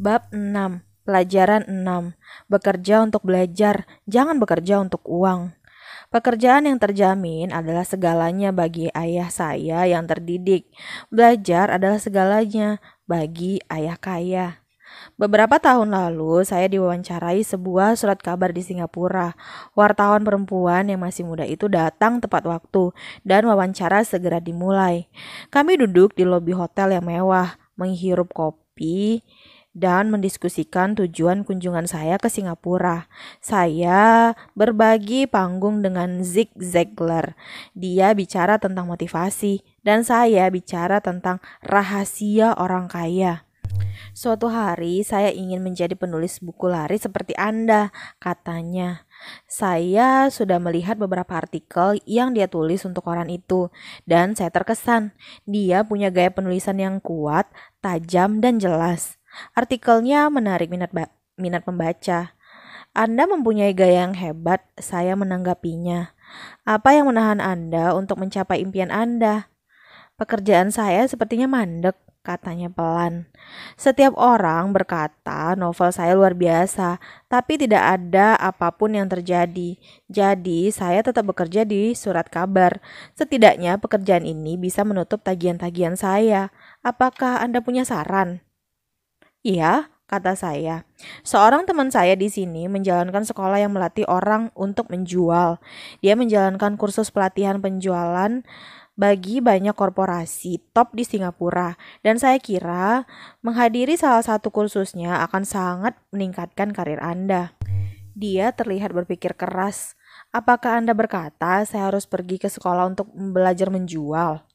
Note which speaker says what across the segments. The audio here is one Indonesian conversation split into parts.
Speaker 1: Bab 6. Pelajaran 6. Bekerja untuk belajar, jangan bekerja untuk uang. Pekerjaan yang terjamin adalah segalanya bagi ayah saya yang terdidik. Belajar adalah segalanya bagi ayah kaya. Beberapa tahun lalu, saya diwawancarai sebuah surat kabar di Singapura. Wartawan perempuan yang masih muda itu datang tepat waktu, dan wawancara segera dimulai. Kami duduk di lobi hotel yang mewah, menghirup kopi, dan mendiskusikan tujuan kunjungan saya ke Singapura. Saya berbagi panggung dengan Zig Ziglar. Dia bicara tentang motivasi, dan saya bicara tentang rahasia orang kaya. Suatu hari saya ingin menjadi penulis buku laris seperti Anda, katanya. Saya sudah melihat beberapa artikel yang dia tulis untuk koran itu, dan saya terkesan. Dia punya gaya penulisan yang kuat, tajam, dan jelas. Artikelnya menarik minat pembaca. Anda mempunyai gaya yang hebat, saya menanggapinya. Apa yang menahan Anda untuk mencapai impian Anda? Pekerjaan saya sepertinya mandek, katanya pelan. Setiap orang berkata novel saya luar biasa, tapi tidak ada apapun yang terjadi. Jadi saya tetap bekerja di surat kabar. Setidaknya pekerjaan ini bisa menutup tagihan-tagihan saya. Apakah Anda punya saran? Iya, kata saya. Seorang teman saya di sini menjalankan sekolah yang melatih orang untuk menjual. Dia menjalankan kursus pelatihan penjualan bagi banyak korporasi top di Singapura, dan saya kira menghadiri salah satu kursusnya akan sangat meningkatkan karir Anda. Dia terlihat berpikir keras. Apakah Anda berkata saya harus pergi ke sekolah untuk belajar menjual?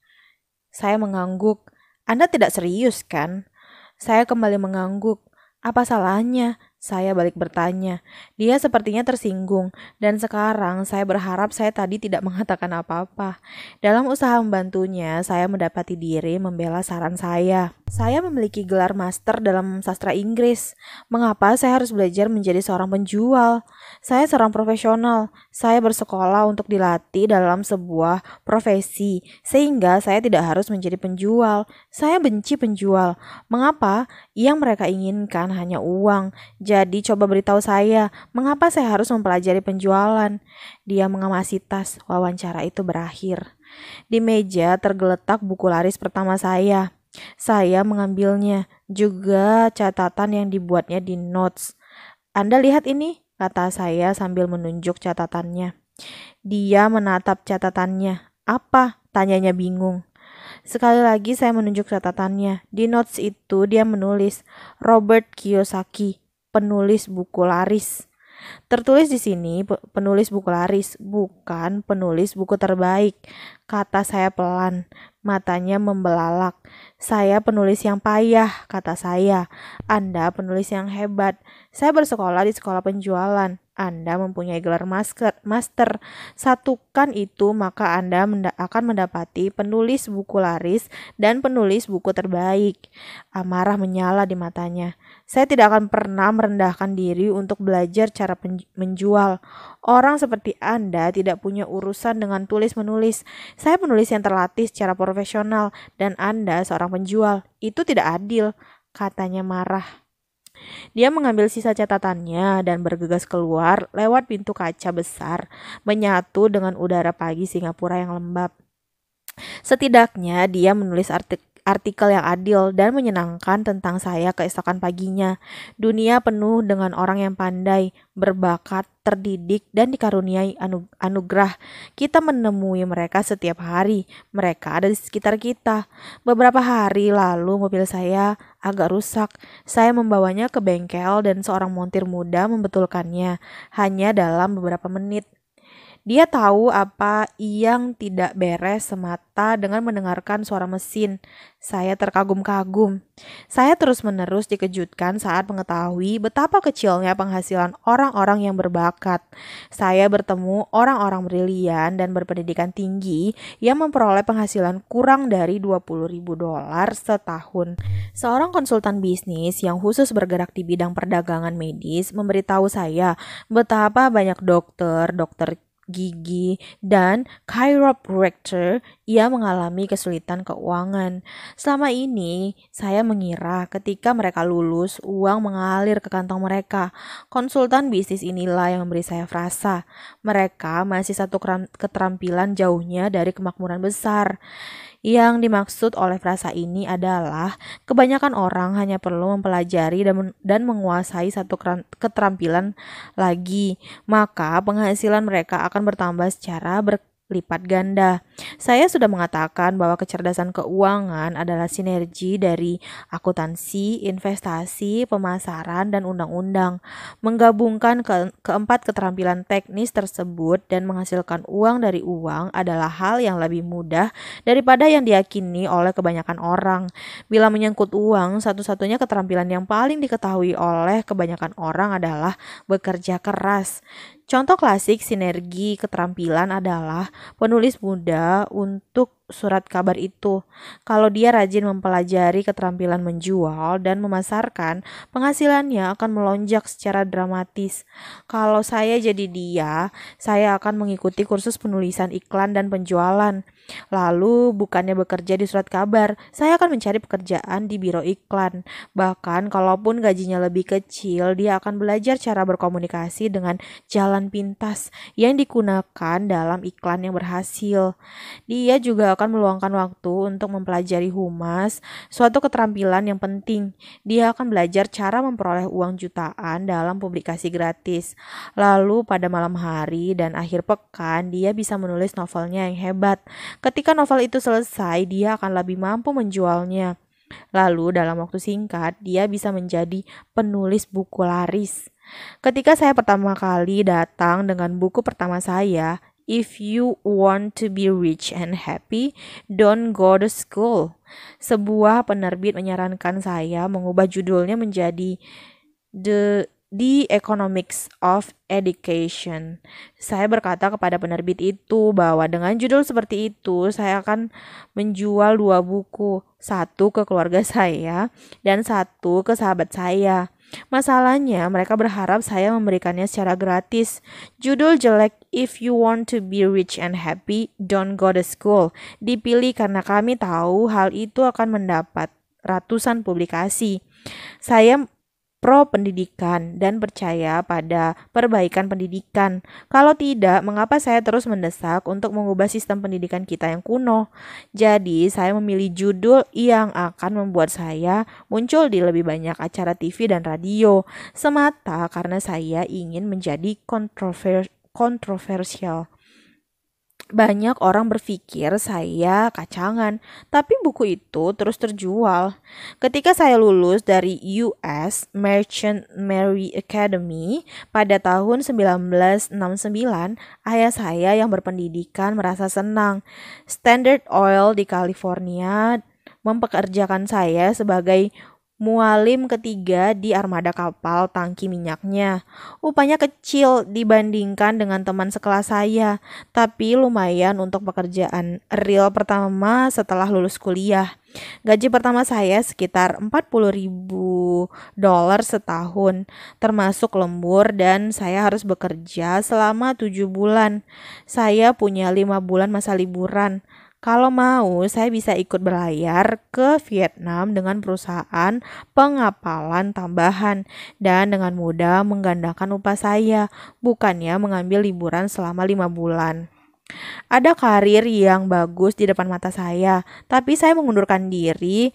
Speaker 1: Saya mengangguk. Anda tidak serius, kan? Saya kembali mengangguk. Apa salahnya? Saya balik bertanya. Dia sepertinya tersinggung, dan sekarang saya berharap saya tadi tidak mengatakan apa-apa. Dalam usaha membantunya, saya mendapati diri membela saran saya. Saya memiliki gelar master dalam sastra Inggris. Mengapa saya harus belajar menjadi seorang penjual? Saya seorang profesional. Saya bersekolah untuk dilatih dalam sebuah profesi, sehingga saya tidak harus menjadi penjual. Saya benci penjual. Mengapa? Yang mereka inginkan hanya uang. Jadi coba beritahu saya, mengapa saya harus mempelajari penjualan? Dia mengamasi tas. Wawancara itu berakhir. Di meja tergeletak buku laris pertama saya. Saya mengambilnya, juga catatan yang dibuatnya di notes. Anda lihat ini, kata saya sambil menunjuk catatannya. Dia menatap catatannya. Apa? Tanyanya bingung. Sekali lagi saya menunjuk catatannya. Di notes itu dia menulis Robert Kiyosaki, penulis buku laris. Tertulis di sini penulis buku laris, bukan penulis buku terbaik, kata saya pelan. Matanya membelalak. Saya penulis yang payah, kata saya. Anda penulis yang hebat. Saya bersekolah di sekolah penjualan. Anda mempunyai gelar master. Satukan itu, maka Anda akan mendapati penulis buku laris dan penulis buku terbaik. Amarah menyala di matanya. Saya tidak akan pernah merendahkan diri untuk belajar cara menjual. Orang seperti Anda tidak punya urusan dengan tulis-menulis. Saya penulis yang terlatih secara profesional dan Anda seorang penjual. Itu tidak adil, katanya marah. Dia mengambil sisa catatannya dan bergegas keluar lewat pintu kaca besar, menyatu dengan udara pagi Singapura yang lembab. Setidaknya dia menulis artikel yang adil dan menyenangkan tentang saya keesokan paginya. Dunia penuh dengan orang yang pandai, berbakat, terdidik, dan dikaruniai anugerah. Kita menemui mereka setiap hari. Mereka ada di sekitar kita. Beberapa hari lalu mobil saya agak rusak. Saya membawanya ke bengkel dan seorang montir muda membetulkannya hanya dalam beberapa menit. Dia tahu apa yang tidak beres semata dengan mendengarkan suara mesin. Saya terkagum-kagum. Saya terus-menerus dikejutkan saat mengetahui betapa kecilnya penghasilan orang-orang yang berbakat. Saya bertemu orang-orang brilian dan berpendidikan tinggi yang memperoleh penghasilan kurang dari $20.000 setahun. Seorang konsultan bisnis yang khusus bergerak di bidang perdagangan medis memberitahu saya betapa banyak dokter gigi, dan chiropractor ia mengalami kesulitan keuangan. Selama ini, saya mengira ketika mereka lulus, uang mengalir ke kantong mereka. Konsultan bisnis inilah yang memberi saya frasa. Mereka masih satu keterampilan jauhnya dari kemakmuran besar. Yang dimaksud oleh frasa ini adalah kebanyakan orang hanya perlu mempelajari dan menguasai satu keterampilan lagi, maka penghasilan mereka akan bertambah secara berlipat ganda. Saya sudah mengatakan bahwa kecerdasan keuangan adalah sinergi dari akuntansi, investasi, pemasaran, dan undang-undang. Menggabungkan keempat keterampilan teknis tersebut dan menghasilkan uang dari uang adalah hal yang lebih mudah daripada yang diyakini oleh kebanyakan orang. Bila menyangkut uang, satu-satunya keterampilan yang paling diketahui oleh kebanyakan orang adalah bekerja keras. Contoh klasik sinergi keterampilan adalah penulis muda untuk surat kabar itu. Kalau dia rajin mempelajari keterampilan menjual dan memasarkan, penghasilannya akan melonjak secara dramatis. Kalau saya jadi dia, saya akan mengikuti kursus penulisan iklan dan penjualan. Lalu bukannya bekerja di surat kabar, saya akan mencari pekerjaan di biro iklan. Bahkan kalaupun gajinya lebih kecil, dia akan belajar cara berkomunikasi dengan jalan pintas yang digunakan dalam iklan yang berhasil. Dia juga akan meluangkan waktu untuk mempelajari humas, suatu keterampilan yang penting. Dia akan belajar cara memperoleh uang jutaan dalam publikasi gratis. Lalu pada malam hari dan akhir pekan, dia bisa menulis novelnya yang hebat. Ketika novel itu selesai, dia akan lebih mampu menjualnya. Lalu dalam waktu singkat, dia bisa menjadi penulis buku laris. Ketika saya pertama kali datang dengan buku pertama saya, If You Want to Be Rich and Happy, Don't Go to School. Sebuah penerbit menyarankan saya mengubah judulnya menjadi The Economics of Education. Saya berkata kepada penerbit itu bahwa dengan judul seperti itu, saya akan menjual 2 buku, satu ke keluarga saya dan satu ke sahabat saya. Masalahnya, mereka berharap saya memberikannya secara gratis. Judul jelek If You Want to Be Rich and Happy, Don't Go to School dipilih karena kami tahu hal itu akan mendapat ratusan publikasi. Saya pro pendidikan dan percaya pada perbaikan pendidikan. Kalau tidak, mengapa saya terus mendesak untuk mengubah sistem pendidikan kita yang kuno? Jadi, saya memilih judul yang akan membuat saya muncul di lebih banyak acara TV dan radio, semata karena saya ingin menjadi kontroversial. Banyak orang berpikir saya kacangan, tapi buku itu terus terjual. Ketika saya lulus dari US Merchant Marine Academy pada tahun 1969, ayah saya yang berpendidikan merasa senang. Standard Oil di California mempekerjakan saya sebagai mualim ketiga di armada kapal tangki minyaknya. Upahnya kecil dibandingkan dengan teman sekelas saya, tapi lumayan untuk pekerjaan real pertama setelah lulus kuliah. Gaji pertama saya sekitar $40.000 setahun, termasuk lembur, dan saya harus bekerja selama 7 bulan. Saya punya 5 bulan masa liburan. Kalau mau, saya bisa ikut berlayar ke Vietnam dengan perusahaan pengapalan tambahan dan dengan mudah menggandakan upah saya, bukannya mengambil liburan selama 5 bulan. Ada karir yang bagus di depan mata saya, tapi saya mengundurkan diri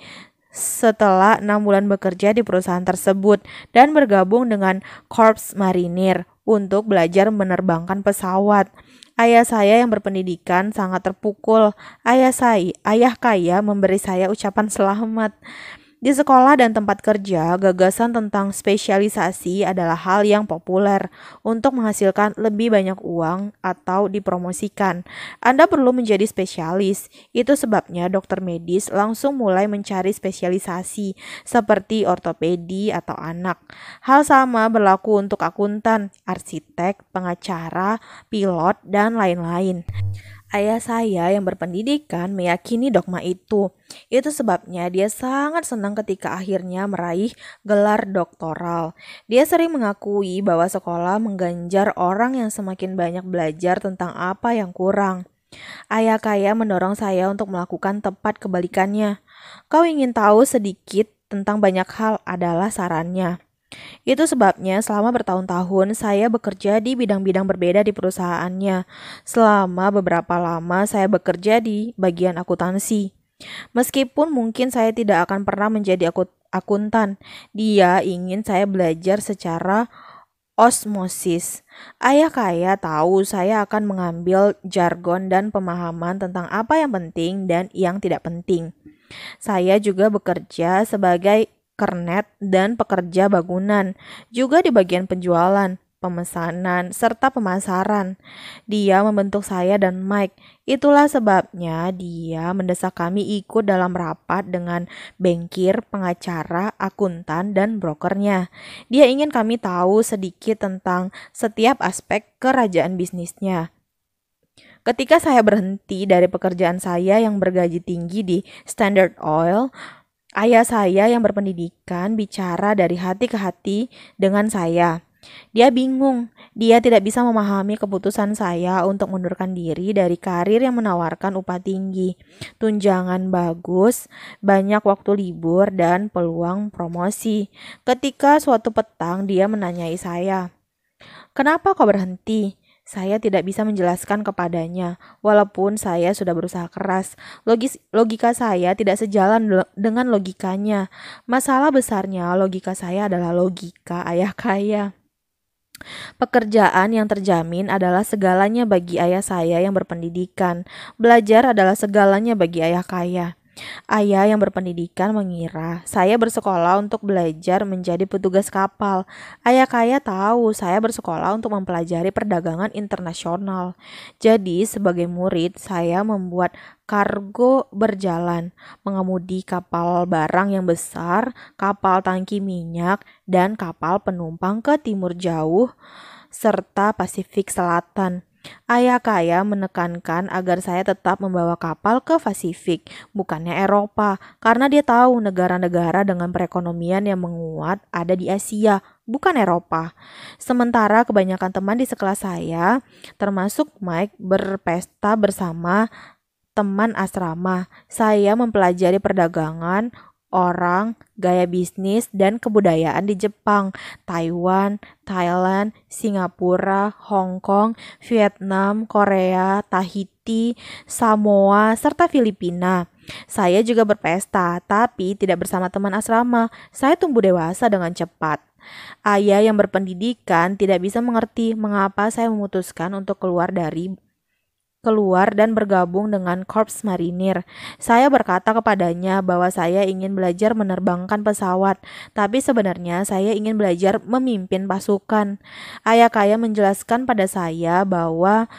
Speaker 1: setelah 6 bulan bekerja di perusahaan tersebut dan bergabung dengan Korps Marinir untuk belajar menerbangkan pesawat. Ayah saya yang berpendidikan sangat terpukul. Ayah kaya memberi saya ucapan selamat. Di sekolah dan tempat kerja, gagasan tentang spesialisasi adalah hal yang populer untuk menghasilkan lebih banyak uang atau dipromosikan. Anda perlu menjadi spesialis. Itu sebabnya dokter medis langsung mulai mencari spesialisasi seperti ortopedi atau anak. Hal sama berlaku untuk akuntan, arsitek, pengacara, pilot, dan lain-lain. Ayah saya yang berpendidikan meyakini dogma itu. Itu sebabnya dia sangat senang ketika akhirnya meraih gelar doktoral. Dia sering mengakui bahwa sekolah mengganjar orang yang semakin banyak belajar tentang apa yang kurang. Ayah kaya mendorong saya untuk melakukan tepat kebalikannya. Kau ingin tahu sedikit tentang banyak hal adalah sarannya. Itu sebabnya selama bertahun-tahun saya bekerja di bidang-bidang berbeda di perusahaannya. Selama beberapa lama saya bekerja di bagian akuntansi. Meskipun mungkin saya tidak akan pernah menjadi akuntan, dia ingin saya belajar secara osmosis. Ayah kaya tahu saya akan mengambil jargon dan pemahaman tentang apa yang penting dan yang tidak penting. Saya juga bekerja sebagai kernet dan pekerja bangunan, juga di bagian penjualan, pemesanan, serta pemasaran. Dia membentuk saya dan Mike. Itulah sebabnya dia mendesak kami ikut dalam rapat dengan bankir, pengacara, akuntan, dan brokernya. Dia ingin kami tahu sedikit tentang setiap aspek kerajaan bisnisnya. Ketika saya berhenti dari pekerjaan saya yang bergaji tinggi di Standard Oil, ayah saya yang berpendidikan bicara dari hati ke hati dengan saya. Dia bingung, dia tidak bisa memahami keputusan saya untuk mundurkan diri dari karir yang menawarkan upah tinggi, tunjangan bagus, banyak waktu libur, dan peluang promosi. Ketika suatu petang dia menanyai saya, "Kenapa kau berhenti?" Saya tidak bisa menjelaskan kepadanya, walaupun saya sudah berusaha keras. Logika saya tidak sejalan dengan logikanya. Masalah besarnya, logika saya adalah logika ayah kaya. Pekerjaan yang terjamin adalah segalanya bagi ayah saya yang berpendidikan. Belajar adalah segalanya bagi ayah kaya. Ayah yang berpendidikan mengira saya bersekolah untuk belajar menjadi petugas kapal. Ayah kaya tahu saya bersekolah untuk mempelajari perdagangan internasional. Jadi, sebagai murid, saya membuat kargo berjalan, mengemudi kapal barang yang besar, kapal tangki minyak, dan kapal penumpang ke timur jauh, serta Pasifik Selatan. Ayah kaya menekankan agar saya tetap membawa kapal ke Pasifik, bukannya Eropa, karena dia tahu negara-negara dengan perekonomian yang menguat ada di Asia, bukan Eropa. Sementara kebanyakan teman di sekelas saya, termasuk Mike, berpesta bersama teman asrama. Saya mempelajari perdagangan, orang, gaya bisnis, dan kebudayaan di Jepang, Taiwan, Thailand, Singapura, Hong Kong, Vietnam, Korea, Tahiti, Samoa, serta Filipina. Saya juga berpesta, tapi tidak bersama teman asrama. Saya tumbuh dewasa dengan cepat. Ayah yang berpendidikan tidak bisa mengerti mengapa saya memutuskan untuk keluar dan bergabung dengan Korps Marinir. Saya berkata kepadanya bahwa saya ingin belajar menerbangkan pesawat, tapi sebenarnya saya ingin belajar memimpin pasukan. Ayah kaya menjelaskan pada saya bahwa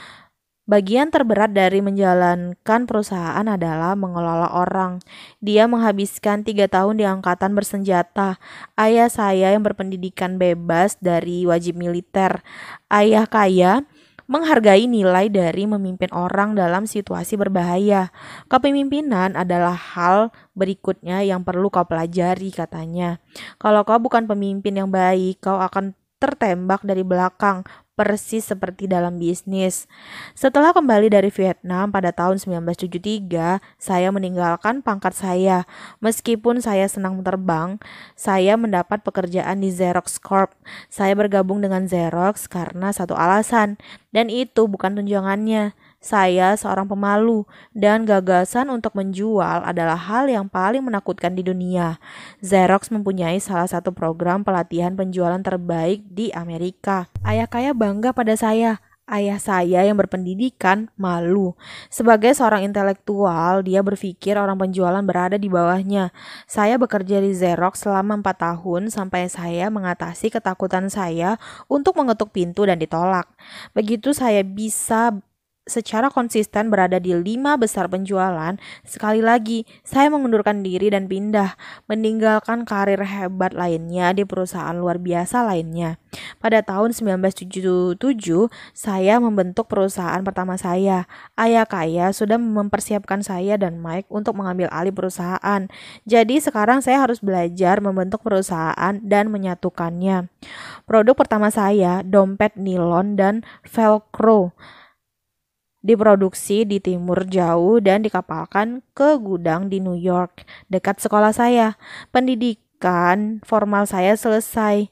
Speaker 1: bagian terberat dari menjalankan perusahaan adalah mengelola orang. Dia menghabiskan 3 tahun di angkatan bersenjata. Ayah saya yang berpendidikan bebas dari wajib militer. Ayah kaya menghargai nilai dari memimpin orang dalam situasi berbahaya. Kepemimpinan adalah hal berikutnya yang perlu kau pelajari, katanya. Kalau kau bukan pemimpin yang baik, kau akan tertembak dari belakang, persis seperti dalam bisnis. Setelah kembali dari Vietnam pada tahun 1973, saya meninggalkan pangkat saya. Meskipun saya senang terbang, saya mendapat pekerjaan di Xerox Corp. Saya bergabung dengan Xerox karena satu alasan, dan itu bukan tunjangannya. Saya seorang pemalu, dan gagasan untuk menjual adalah hal yang paling menakutkan di dunia. Xerox mempunyai salah satu program pelatihan penjualan terbaik di Amerika. Ayah kaya bangga pada saya. Ayah saya yang berpendidikan malu. Sebagai seorang intelektual, dia berpikir orang penjualan berada di bawahnya. Saya bekerja di Xerox selama 4 tahun sampai saya mengatasi ketakutan saya untuk mengetuk pintu dan ditolak. Begitu saya bisa secara konsisten berada di 5 besar penjualan, sekali lagi saya mengundurkan diri dan pindah, meninggalkan karir hebat lainnya di perusahaan luar biasa lainnya. Pada tahun 1977, saya membentuk perusahaan pertama saya. Ayah kaya sudah mempersiapkan saya dan Mike untuk mengambil alih perusahaan. Jadi sekarang saya harus belajar membentuk perusahaan dan menyatukannya. Produk pertama saya, dompet nilon dan velcro. diproduksi di timur jauh dan dikapalkan ke gudang di New York, dekat sekolah saya. Pendidikan formal saya selesai,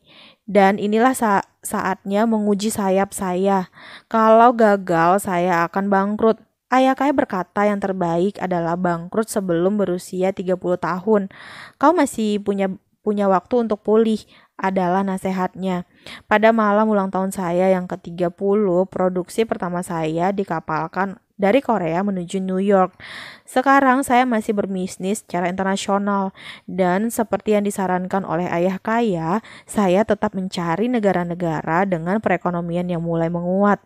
Speaker 1: dan inilah saatnya menguji sayap saya. Kalau gagal, saya akan bangkrut. Ayah saya berkata yang terbaik adalah bangkrut sebelum berusia 30 tahun. Kau masih punya waktu untuk pulih, adalah nasihatnya. Pada malam ulang tahun saya yang ke-30, produksi pertama saya dikapalkan dari Korea menuju New York. Sekarang saya masih berbisnis secara internasional, dan seperti yang disarankan oleh ayah kaya, saya tetap mencari negara-negara dengan perekonomian yang mulai menguat.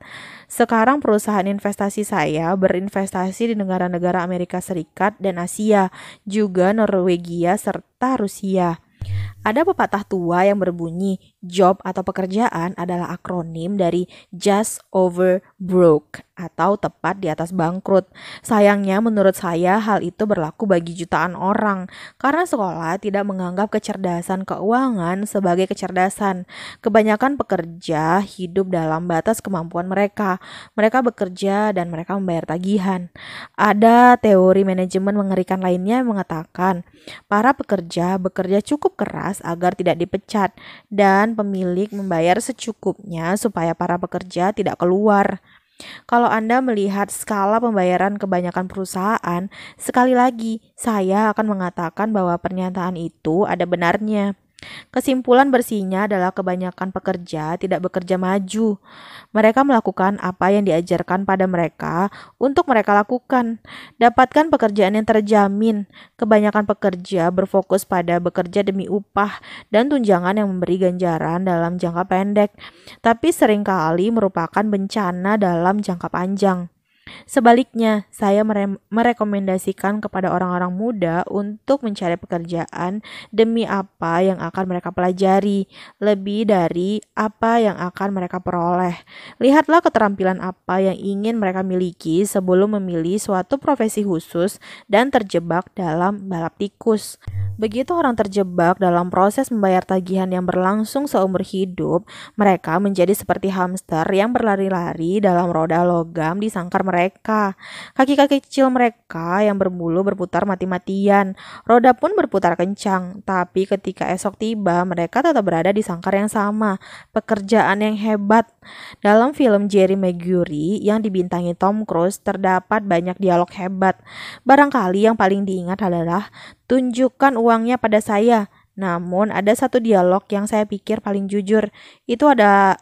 Speaker 1: Sekarang perusahaan investasi saya berinvestasi di negara-negara Amerika Serikat dan Asia, juga Norwegia serta Rusia. Ada pepatah tua yang berbunyi, job atau pekerjaan adalah akronim dari just over broke atau tepat di atas bangkrut. Sayangnya menurut saya hal itu berlaku bagi jutaan orang karena sekolah tidak menganggap kecerdasan keuangan sebagai kecerdasan. Kebanyakan pekerja hidup dalam batas kemampuan mereka. Mereka bekerja dan mereka membayar tagihan. Ada teori manajemen mengerikan lainnya yang mengatakan para pekerja bekerja cukup keras agar tidak dipecat, dan pemilik membayar secukupnya supaya para pekerja tidak keluar. Kalau Anda melihat skala pembayaran kebanyakan perusahaan, sekali lagi saya akan mengatakan bahwa pernyataan itu ada benarnya. Kesimpulan bersihnya adalah kebanyakan pekerja tidak bekerja maju. Mereka melakukan apa yang diajarkan pada mereka untuk mereka lakukan. Dapatkan pekerjaan yang terjamin. Kebanyakan pekerja berfokus pada bekerja demi upah dan tunjangan yang memberi ganjaran dalam jangka pendek, tapi seringkali merupakan bencana dalam jangka panjang. Sebaliknya, saya merekomendasikan kepada orang-orang muda untuk mencari pekerjaan demi apa yang akan mereka pelajari, lebih dari apa yang akan mereka peroleh. Lihatlah keterampilan apa yang ingin mereka miliki sebelum memilih suatu profesi khusus dan terjebak dalam balap tikus. Begitu orang terjebak dalam proses membayar tagihan yang berlangsung seumur hidup, mereka menjadi seperti hamster yang berlari-lari dalam roda logam di sangkar mereka. Kaki-kaki kecil mereka yang berbulu berputar mati-matian. Roda pun berputar kencang, tapi ketika esok tiba, mereka tetap berada di sangkar yang sama. Pekerjaan yang hebat. Dalam film Jerry Maguire yang dibintangi Tom Cruise, terdapat banyak dialog hebat. Barangkali yang paling diingat adalah tunjukkan uangnya pada saya. Namun ada satu dialog yang saya pikir paling jujur. Itu ada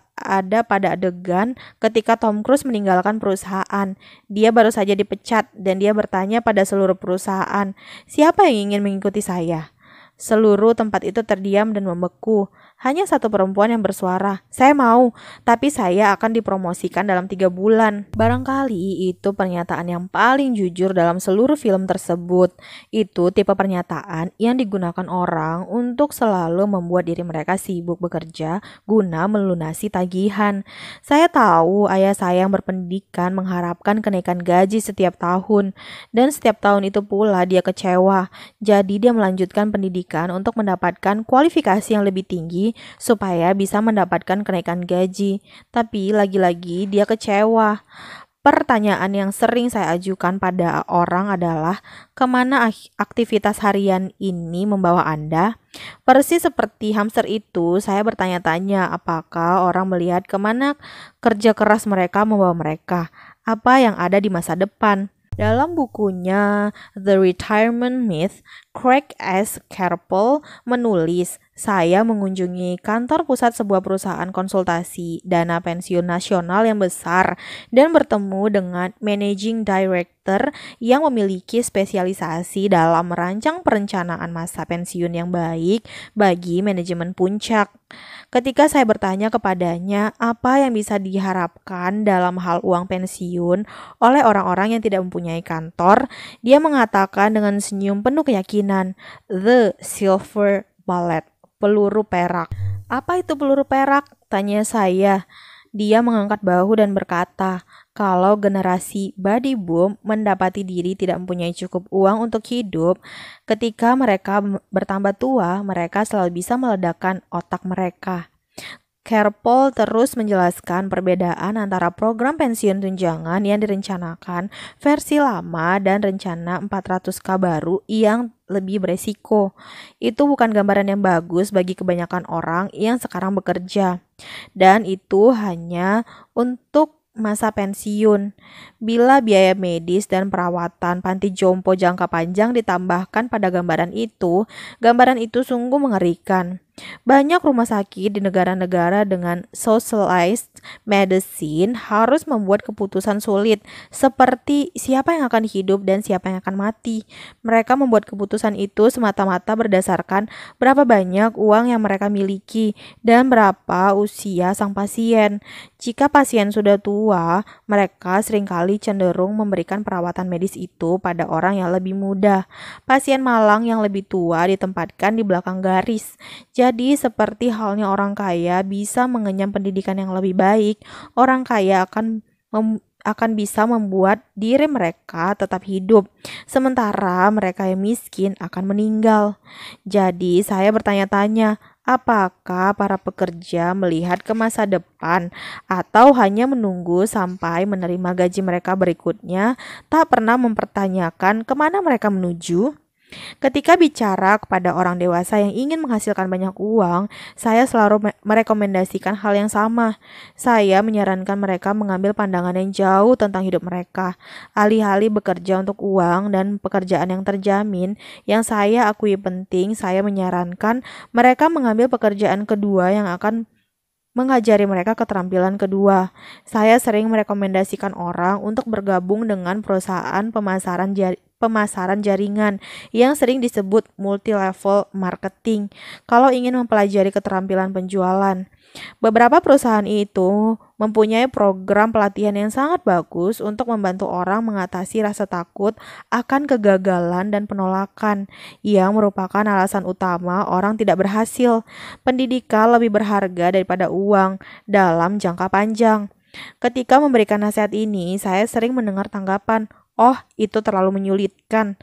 Speaker 1: pada adegan ketika Tom Cruise meninggalkan perusahaan. Dia baru saja dipecat dan dia bertanya pada seluruh perusahaan, "Siapa yang ingin mengikuti saya?" Seluruh tempat itu terdiam dan membeku. Hanya satu perempuan yang bersuara, "Saya mau, tapi saya akan dipromosikan dalam 3 bulan." Barangkali itu pernyataan yang paling jujur dalam seluruh film tersebut. Itu tipe pernyataan yang digunakan orang untuk selalu membuat diri mereka sibuk bekerja guna melunasi tagihan. Saya tahu ayah saya yang berpendidikan mengharapkan kenaikan gaji setiap tahun, dan setiap tahun itu pula dia kecewa. Jadi dia melanjutkan pendidikan untuk mendapatkan kualifikasi yang lebih tinggi supaya bisa mendapatkan kenaikan gaji. Tapi lagi-lagi dia kecewa. Pertanyaan yang sering saya ajukan pada orang adalah, kemana aktivitas harian ini membawa Anda? Persis seperti hamster itu, saya bertanya-tanya apakah orang melihat kemana kerja keras mereka membawa mereka, apa yang ada di masa depan. Dalam bukunya The Retirement Myth, Craig S. Carpel menulis, "Saya mengunjungi kantor pusat sebuah perusahaan konsultasi dana pensiun nasional yang besar dan bertemu dengan managing director yang memiliki spesialisasi dalam merancang perencanaan masa pensiun yang baik bagi manajemen puncak. Ketika saya bertanya kepadanya apa yang bisa diharapkan dalam hal uang pensiun oleh orang-orang yang tidak mempunyai kantor, dia mengatakan dengan senyum penuh keyakinan, 'The silver bullet,' peluru perak." "Apa itu peluru perak?" tanya saya. Dia mengangkat bahu dan berkata, "Kalau generasi baby boom mendapati diri tidak mempunyai cukup uang untuk hidup, ketika mereka bertambah tua, mereka selalu bisa meledakkan otak mereka." Carpol terus menjelaskan perbedaan antara program pensiun tunjangan yang direncanakan versi lama dan rencana 400K baru yang lebih beresiko. Itu bukan gambaran yang bagus bagi kebanyakan orang yang sekarang bekerja. Dan itu hanya untuk masa pensiun. Bila biaya medis dan perawatan panti jompo jangka panjang ditambahkan pada gambaran itu sungguh mengerikan. Banyak rumah sakit di negara-negara dengan socialized medicine harus membuat keputusan sulit seperti siapa yang akan hidup dan siapa yang akan mati. Mereka membuat keputusan itu semata-mata berdasarkan berapa banyak uang yang mereka miliki dan berapa usia sang pasien. Jika pasien sudah tua, mereka seringkali cenderung memberikan perawatan medis itu pada orang yang lebih muda. Pasien malang yang lebih tua ditempatkan di belakang garis. Jadi seperti halnya orang kaya bisa mengenyam pendidikan yang lebih baik, orang kaya akan bisa membuat diri mereka tetap hidup, sementara mereka yang miskin akan meninggal. Jadi saya bertanya-tanya, apakah para pekerja melihat ke masa depan atau hanya menunggu sampai menerima gaji mereka berikutnya, tak pernah mempertanyakan kemana mereka menuju? Ketika bicara kepada orang dewasa yang ingin menghasilkan banyak uang, saya selalu merekomendasikan hal yang sama. Saya menyarankan mereka mengambil pandangan yang jauh tentang hidup mereka. Alih-alih bekerja untuk uang dan pekerjaan yang terjamin, yang saya akui penting, saya menyarankan mereka mengambil pekerjaan kedua yang akan mengajari mereka keterampilan kedua. Saya sering merekomendasikan orang untuk bergabung dengan perusahaan pemasaran jaringan yang sering disebut multi-level marketing kalau ingin mempelajari keterampilan penjualan. Beberapa perusahaan itu mempunyai program pelatihan yang sangat bagus untuk membantu orang mengatasi rasa takut akan kegagalan dan penolakan yang merupakan alasan utama orang tidak berhasil. Pendidikan lebih berharga daripada uang dalam jangka panjang. Ketika memberikan nasihat ini, saya sering mendengar tanggapan, "Oh, itu terlalu menyulitkan,"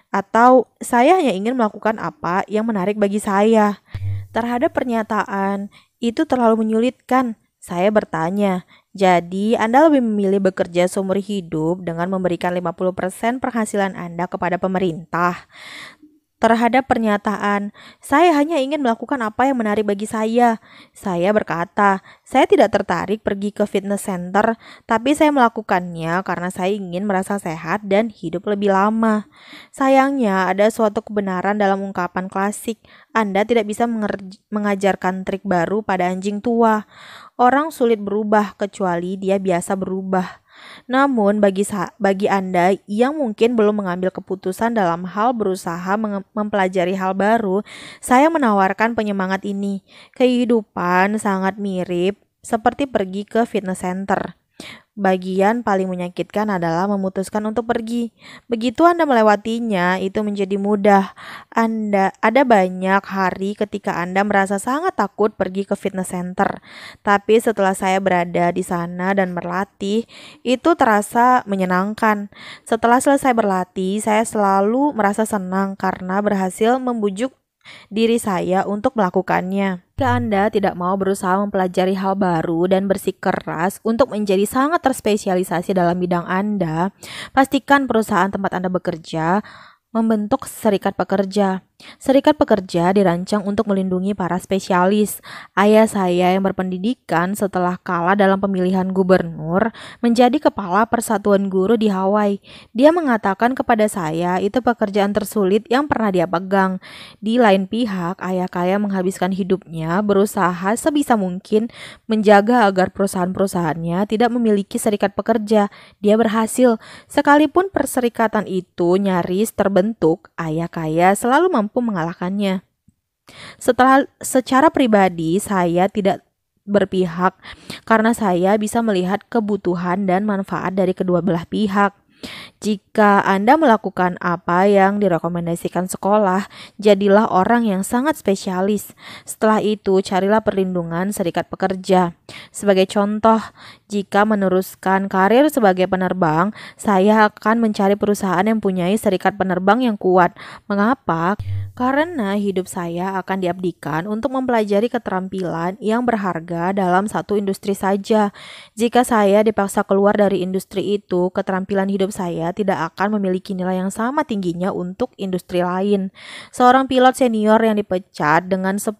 Speaker 1: atau "Saya hanya ingin melakukan apa yang menarik bagi saya." Terhadap pernyataan itu terlalu menyulitkan, saya bertanya, jadi Anda lebih memilih bekerja seumur hidup dengan memberikan 50% penghasilan Anda kepada pemerintah? Terhadap pernyataan, saya hanya ingin melakukan apa yang menarik bagi saya berkata, saya tidak tertarik pergi ke fitness center, tapi saya melakukannya karena saya ingin merasa sehat dan hidup lebih lama. Sayangnya, ada suatu kebenaran dalam ungkapan klasik, Anda tidak bisa mengajarkan trik baru pada anjing tua. Orang sulit berubah kecuali dia biasa berubah. Namun bagi Anda yang mungkin belum mengambil keputusan dalam hal berusaha mempelajari hal baru, saya menawarkan penyemangat ini. Kehidupan sangat mirip seperti pergi ke fitness center. Bagian paling menyakitkan adalah memutuskan untuk pergi. Begitu Anda melewatinya, itu menjadi mudah. Ada banyak hari ketika Anda merasa sangat takut pergi ke fitness center. Tapi setelah saya berada di sana dan berlatih, itu terasa menyenangkan. Setelah selesai berlatih, saya selalu merasa senang karena berhasil membujuk diri saya untuk melakukannya. Jika Anda tidak mau berusaha mempelajari hal baru dan bersikeras untuk menjadi sangat terspesialisasi dalam bidang Anda, pastikan perusahaan tempat Anda bekerja membentuk serikat pekerja. Serikat pekerja dirancang untuk melindungi para spesialis. Ayah saya yang berpendidikan setelah kalah dalam pemilihan gubernur menjadi kepala persatuan guru di Hawaii. Dia mengatakan kepada saya itu pekerjaan tersulit yang pernah dia pegang. Di lain pihak, ayah kaya menghabiskan hidupnya berusaha sebisa mungkin menjaga agar perusahaan-perusahaannya tidak memiliki serikat pekerja. Dia berhasil. Sekalipun perserikatan itu nyaris terbentuk, ayah kaya selalu mampu mengalahkannya. Secara pribadi, saya tidak berpihak karena saya bisa melihat kebutuhan dan manfaat dari kedua belah pihak. Jika Anda melakukan apa yang direkomendasikan sekolah, jadilah orang yang sangat spesialis. Setelah itu, carilah perlindungan serikat pekerja. Sebagai contoh, jika meneruskan karir sebagai penerbang, saya akan mencari perusahaan yang mempunyai serikat penerbang yang kuat. Mengapa? Karena hidup saya akan diabdikan untuk mempelajari keterampilan yang berharga dalam satu industri saja. Jika saya dipaksa keluar dari industri itu, keterampilan hidup saya tidak akan memiliki nilai yang sama tingginya untuk industri lain. Seorang pilot senior yang dipecat dengan 10.000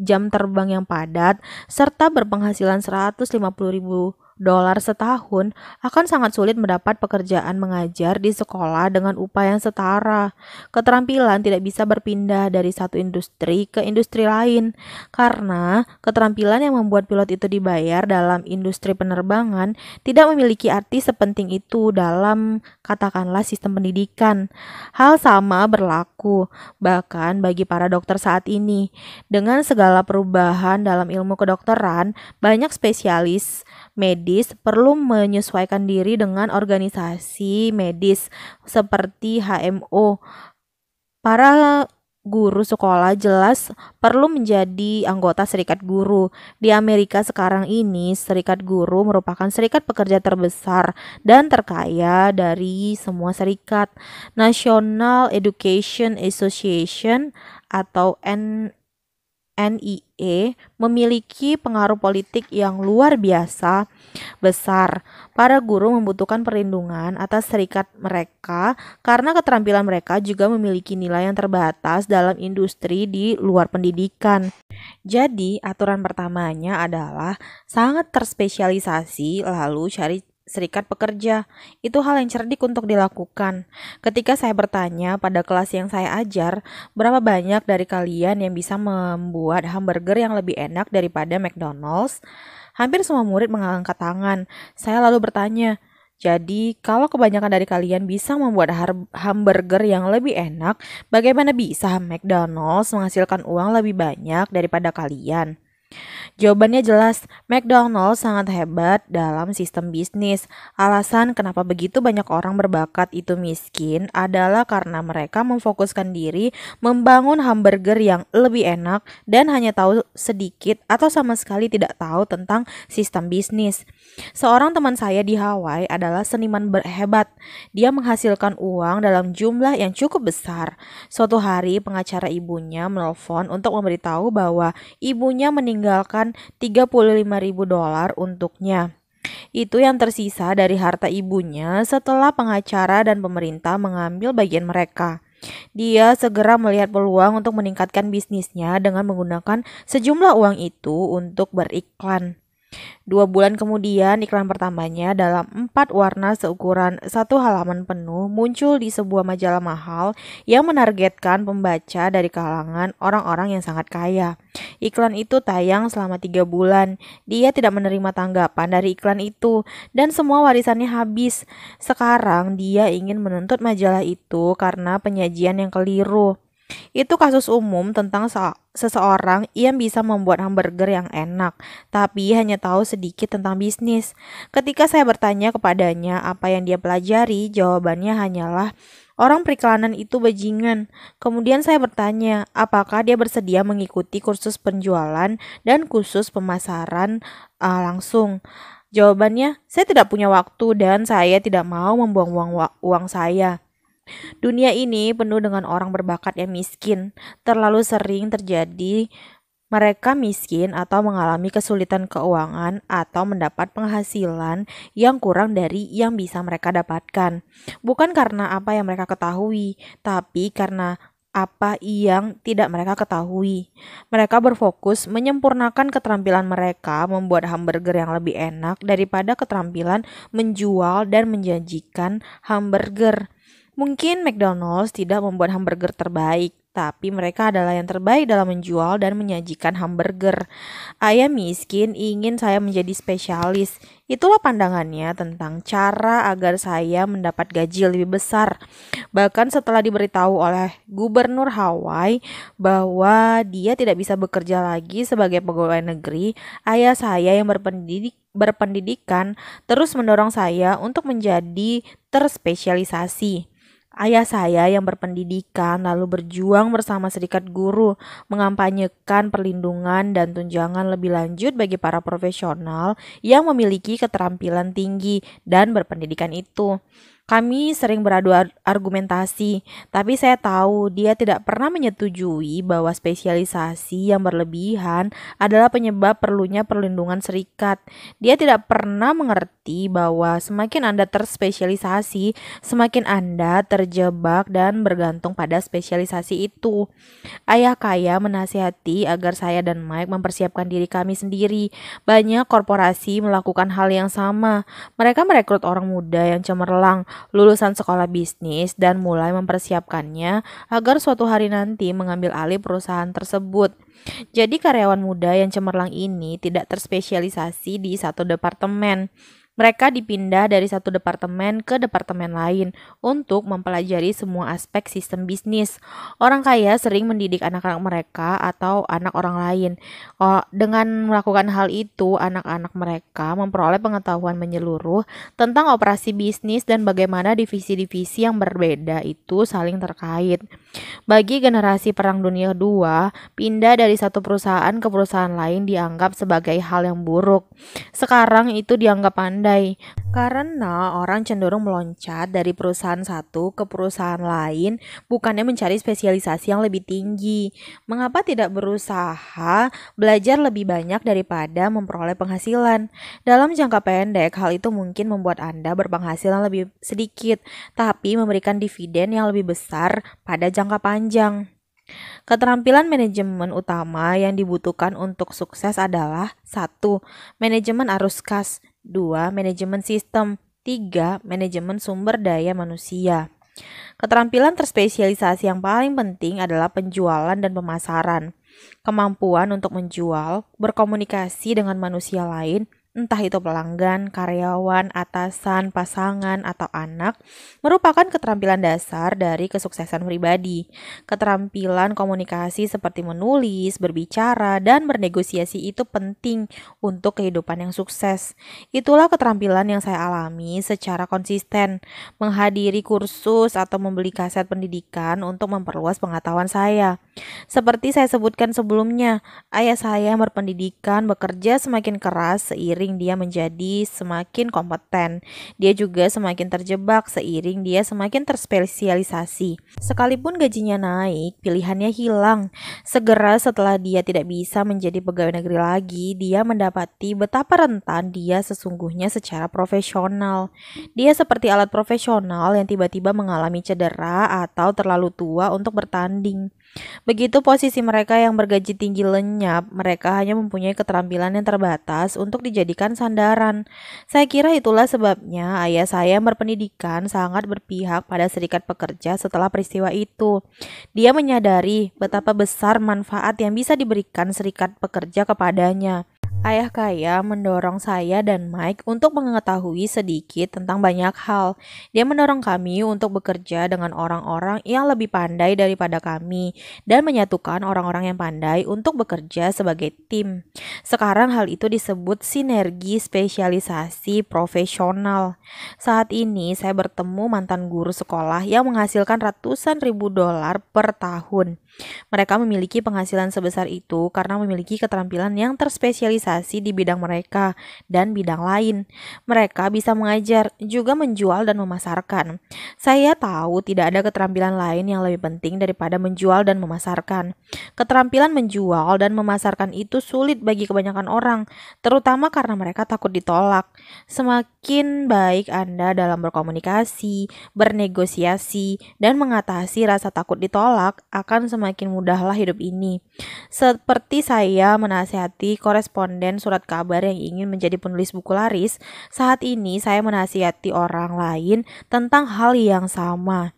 Speaker 1: jam terbang yang padat serta berpenghasilan 150.000 dolar setahun akan sangat sulit mendapat pekerjaan mengajar di sekolah dengan upah yang setara. Keterampilan tidak bisa berpindah dari satu industri ke industri lain karena keterampilan yang membuat pilot itu dibayar dalam industri penerbangan tidak memiliki arti sepenting itu dalam katakanlah sistem pendidikan. Hal sama berlaku bahkan bagi para dokter saat ini. Dengan segala perubahan dalam ilmu kedokteran, banyak spesialis medis perlu menyesuaikan diri dengan organisasi medis seperti HMO. Para guru sekolah jelas perlu menjadi anggota serikat guru. Di Amerika sekarang ini, serikat guru merupakan serikat pekerja terbesar dan terkaya dari semua serikat. National Education Association atau NIE memiliki pengaruh politik yang luar biasa besar. Para guru membutuhkan perlindungan atas serikat mereka karena keterampilan mereka juga memiliki nilai yang terbatas dalam industri di luar pendidikan. Jadi, aturan pertamanya adalah sangat terspesialisasi lalu cari serikat pekerja. Itu hal yang cerdik untuk dilakukan. Ketika saya bertanya pada kelas yang saya ajar, berapa banyak dari kalian yang bisa membuat hamburger yang lebih enak daripada McDonald's? Hampir semua murid mengangkat tangan. Saya lalu bertanya, jadi kalau kebanyakan dari kalian bisa membuat hamburger yang lebih enak, bagaimana bisa McDonald's menghasilkan uang lebih banyak daripada kalian? Jawabannya jelas, McDonald's sangat hebat dalam sistem bisnis. Alasan kenapa begitu banyak orang berbakat itu miskin adalah karena mereka memfokuskan diri membangun hamburger yang lebih enak dan hanya tahu sedikit atau sama sekali tidak tahu tentang sistem bisnis. Seorang teman saya di Hawaii adalah seniman hebat. Dia menghasilkan uang dalam jumlah yang cukup besar. Suatu hari pengacara ibunya menelpon untuk memberitahu bahwa ibunya meninggalkan 35.000 dolar untuknya. Itu yang tersisa dari harta ibunya setelah pengacara dan pemerintah mengambil bagian mereka. Dia segera melihat peluang untuk meningkatkan bisnisnya dengan menggunakan sejumlah uang itu untuk beriklan. 2 bulan kemudian, iklan pertamanya dalam 4 warna seukuran 1 halaman penuh muncul di sebuah majalah mahal yang menargetkan pembaca dari kalangan orang-orang yang sangat kaya. Iklan itu tayang selama 3 bulan. Dia tidak menerima tanggapan dari iklan itu dan semua warisannya habis. Sekarang dia ingin menuntut majalah itu karena penyajian yang keliru. Itu kasus umum tentang seseorang yang bisa membuat hamburger yang enak, tapi hanya tahu sedikit tentang bisnis. Ketika saya bertanya kepadanya apa yang dia pelajari, jawabannya hanyalah orang periklanan itu bajingan. Kemudian saya bertanya, apakah dia bersedia mengikuti kursus penjualan dan kursus pemasaran langsung. Jawabannya, saya tidak punya waktu dan saya tidak mau membuang uang saya. Dunia ini penuh dengan orang berbakat yang miskin. Terlalu sering terjadi mereka miskin atau mengalami kesulitan keuangan atau mendapat penghasilan yang kurang dari yang bisa mereka dapatkan. Bukan karena apa yang mereka ketahui, tapi karena apa yang tidak mereka ketahui. Mereka berfokus menyempurnakan keterampilan mereka membuat hamburger yang lebih enak daripada keterampilan menjual dan menjanjikan hamburger. Mungkin McDonald's tidak membuat hamburger terbaik, tapi mereka adalah yang terbaik dalam menjual dan menyajikan hamburger. Ayah miskin ingin saya menjadi spesialis. Itulah pandangannya tentang cara agar saya mendapat gaji lebih besar. Bahkan setelah diberitahu oleh Gubernur Hawaii bahwa dia tidak bisa bekerja lagi sebagai pegawai negeri, ayah saya yang berpendidikan terus mendorong saya untuk menjadi terspesialisasi. Ayah saya yang berpendidikan lalu berjuang bersama serikat guru mengampanyekan perlindungan dan tunjangan lebih lanjut bagi para profesional yang memiliki keterampilan tinggi dan berpendidikan itu. Kami sering beradu argumentasi, tapi saya tahu dia tidak pernah menyetujui bahwa spesialisasi yang berlebihan adalah penyebab perlunya perlindungan serikat. Dia tidak pernah mengerti bahwa semakin Anda terspesialisasi, semakin Anda terjebak dan bergantung pada spesialisasi itu. Ayah kaya menasihati agar saya dan Mike mempersiapkan diri kami sendiri. Banyak korporasi melakukan hal yang sama. Mereka merekrut orang muda yang cemerlang, lulusan sekolah bisnis, dan mulai mempersiapkannya agar suatu hari nanti mengambil alih perusahaan tersebut. Jadi karyawan muda yang cemerlang ini tidak terspesialisasi di satu departemen. Mereka dipindah dari satu departemen ke departemen lain untuk mempelajari semua aspek sistem bisnis. Orang kaya sering mendidik anak-anak mereka atau anak orang lain. Dengan melakukan hal itu, anak-anak mereka memperoleh pengetahuan menyeluruh tentang operasi bisnis dan bagaimana divisi-divisi yang berbeda itu saling terkait. Bagi generasi Perang Dunia II, pindah dari satu perusahaan ke perusahaan lain dianggap sebagai hal yang buruk. Sekarang itu dianggap pandai, karena orang cenderung meloncat dari perusahaan satu ke perusahaan lain, bukannya mencari spesialisasi yang lebih tinggi. Mengapa tidak berusaha belajar lebih banyak daripada memperoleh penghasilan? Dalam jangka pendek, hal itu mungkin membuat Anda berpenghasilan lebih sedikit, tapi memberikan dividen yang lebih besar pada jangka panjang. Keterampilan manajemen utama yang dibutuhkan untuk sukses adalah 1. Manajemen arus kas, 2. Manajemen sistem, 3. Manajemen sumber daya manusia. Keterampilan terspesialisasi yang paling penting adalah penjualan dan pemasaran. Kemampuan untuk menjual, berkomunikasi dengan manusia lain, entah itu pelanggan, karyawan, atasan, pasangan, atau anak, merupakan keterampilan dasar dari kesuksesan pribadi. Keterampilan komunikasi seperti menulis, berbicara, dan bernegosiasi itu penting untuk kehidupan yang sukses. Itulah keterampilan yang saya alami secara konsisten, menghadiri kursus atau membeli kaset pendidikan untuk memperluas pengetahuan saya. Seperti saya sebutkan sebelumnya, ayah saya yang berpendidikan bekerja semakin keras seiring dia menjadi semakin kompeten. Dia juga semakin terjebak seiring dia semakin terspesialisasi. Sekalipun gajinya naik, pilihannya hilang. Segera setelah dia tidak bisa menjadi pegawai negeri lagi, dia mendapati betapa rentan dia sesungguhnya secara profesional. Dia seperti alat profesional yang tiba-tiba mengalami cedera atau terlalu tua untuk bertanding. Begitu posisi mereka yang bergaji tinggi lenyap, mereka hanya mempunyai keterampilan yang terbatas untuk dijadikan sandaran. Saya kira itulah sebabnya ayah saya yang berpendidikan sangat berpihak pada serikat pekerja setelah peristiwa itu. Dia menyadari betapa besar manfaat yang bisa diberikan serikat pekerja kepadanya. Ayah kaya mendorong saya dan Mike untuk mengetahui sedikit tentang banyak hal. Dia mendorong kami untuk bekerja dengan orang-orang yang lebih pandai daripada kami dan menyatukan orang-orang yang pandai untuk bekerja sebagai tim. Sekarang hal itu disebut sinergi spesialisasi profesional. Saat ini saya bertemu mantan guru sekolah yang menghasilkan ratusan ribu dolar per tahun. Mereka memiliki penghasilan sebesar itu karena memiliki keterampilan yang terspesialisasi di bidang mereka dan bidang lain. Mereka bisa mengajar, juga menjual dan memasarkan. Saya tahu tidak ada keterampilan lain yang lebih penting daripada menjual dan memasarkan. Keterampilan menjual dan memasarkan itu sulit bagi kebanyakan orang, terutama karena mereka takut ditolak. Semakin baik Anda dalam berkomunikasi, bernegosiasi, dan mengatasi rasa takut ditolak, akan semakin mudahlah hidup ini. Seperti saya menasihati koresponden surat kabar yang ingin menjadi penulis buku laris, saat ini saya menasihati orang lain tentang hal yang sama.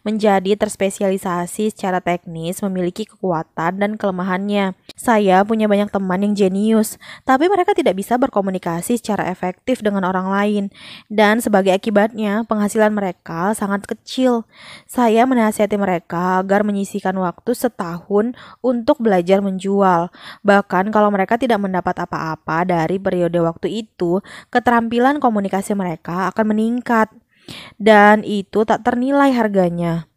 Speaker 1: Menjadi terspesialisasi secara teknis memiliki kekuatan dan kelemahannya. Saya punya banyak teman yang jenius, tapi mereka tidak bisa berkomunikasi secara efektif dengan orang lain, dan sebagai akibatnya penghasilan mereka sangat kecil. Saya menasihati mereka agar menyisihkan waktu setahun untuk belajar menjual. Bahkan kalau mereka tidak mendapat apa-apa dari periode waktu itu, keterampilan komunikasi mereka akan meningkat. dan itu tak ternilai harganya.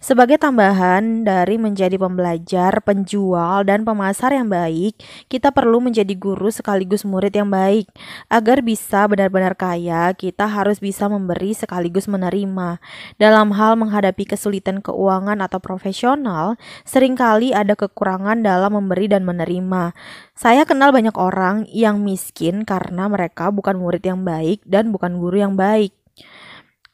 Speaker 1: Sebagai tambahan dari menjadi pembelajar, penjual, dan pemasar yang baik, kita perlu menjadi guru sekaligus murid yang baik. Agar bisa benar-benar kaya, kita harus bisa memberi sekaligus menerima. Dalam hal menghadapi kesulitan keuangan atau profesional, seringkali ada kekurangan dalam memberi dan menerima. Saya kenal banyak orang yang miskin karena mereka bukan murid yang baik dan bukan guru yang baik.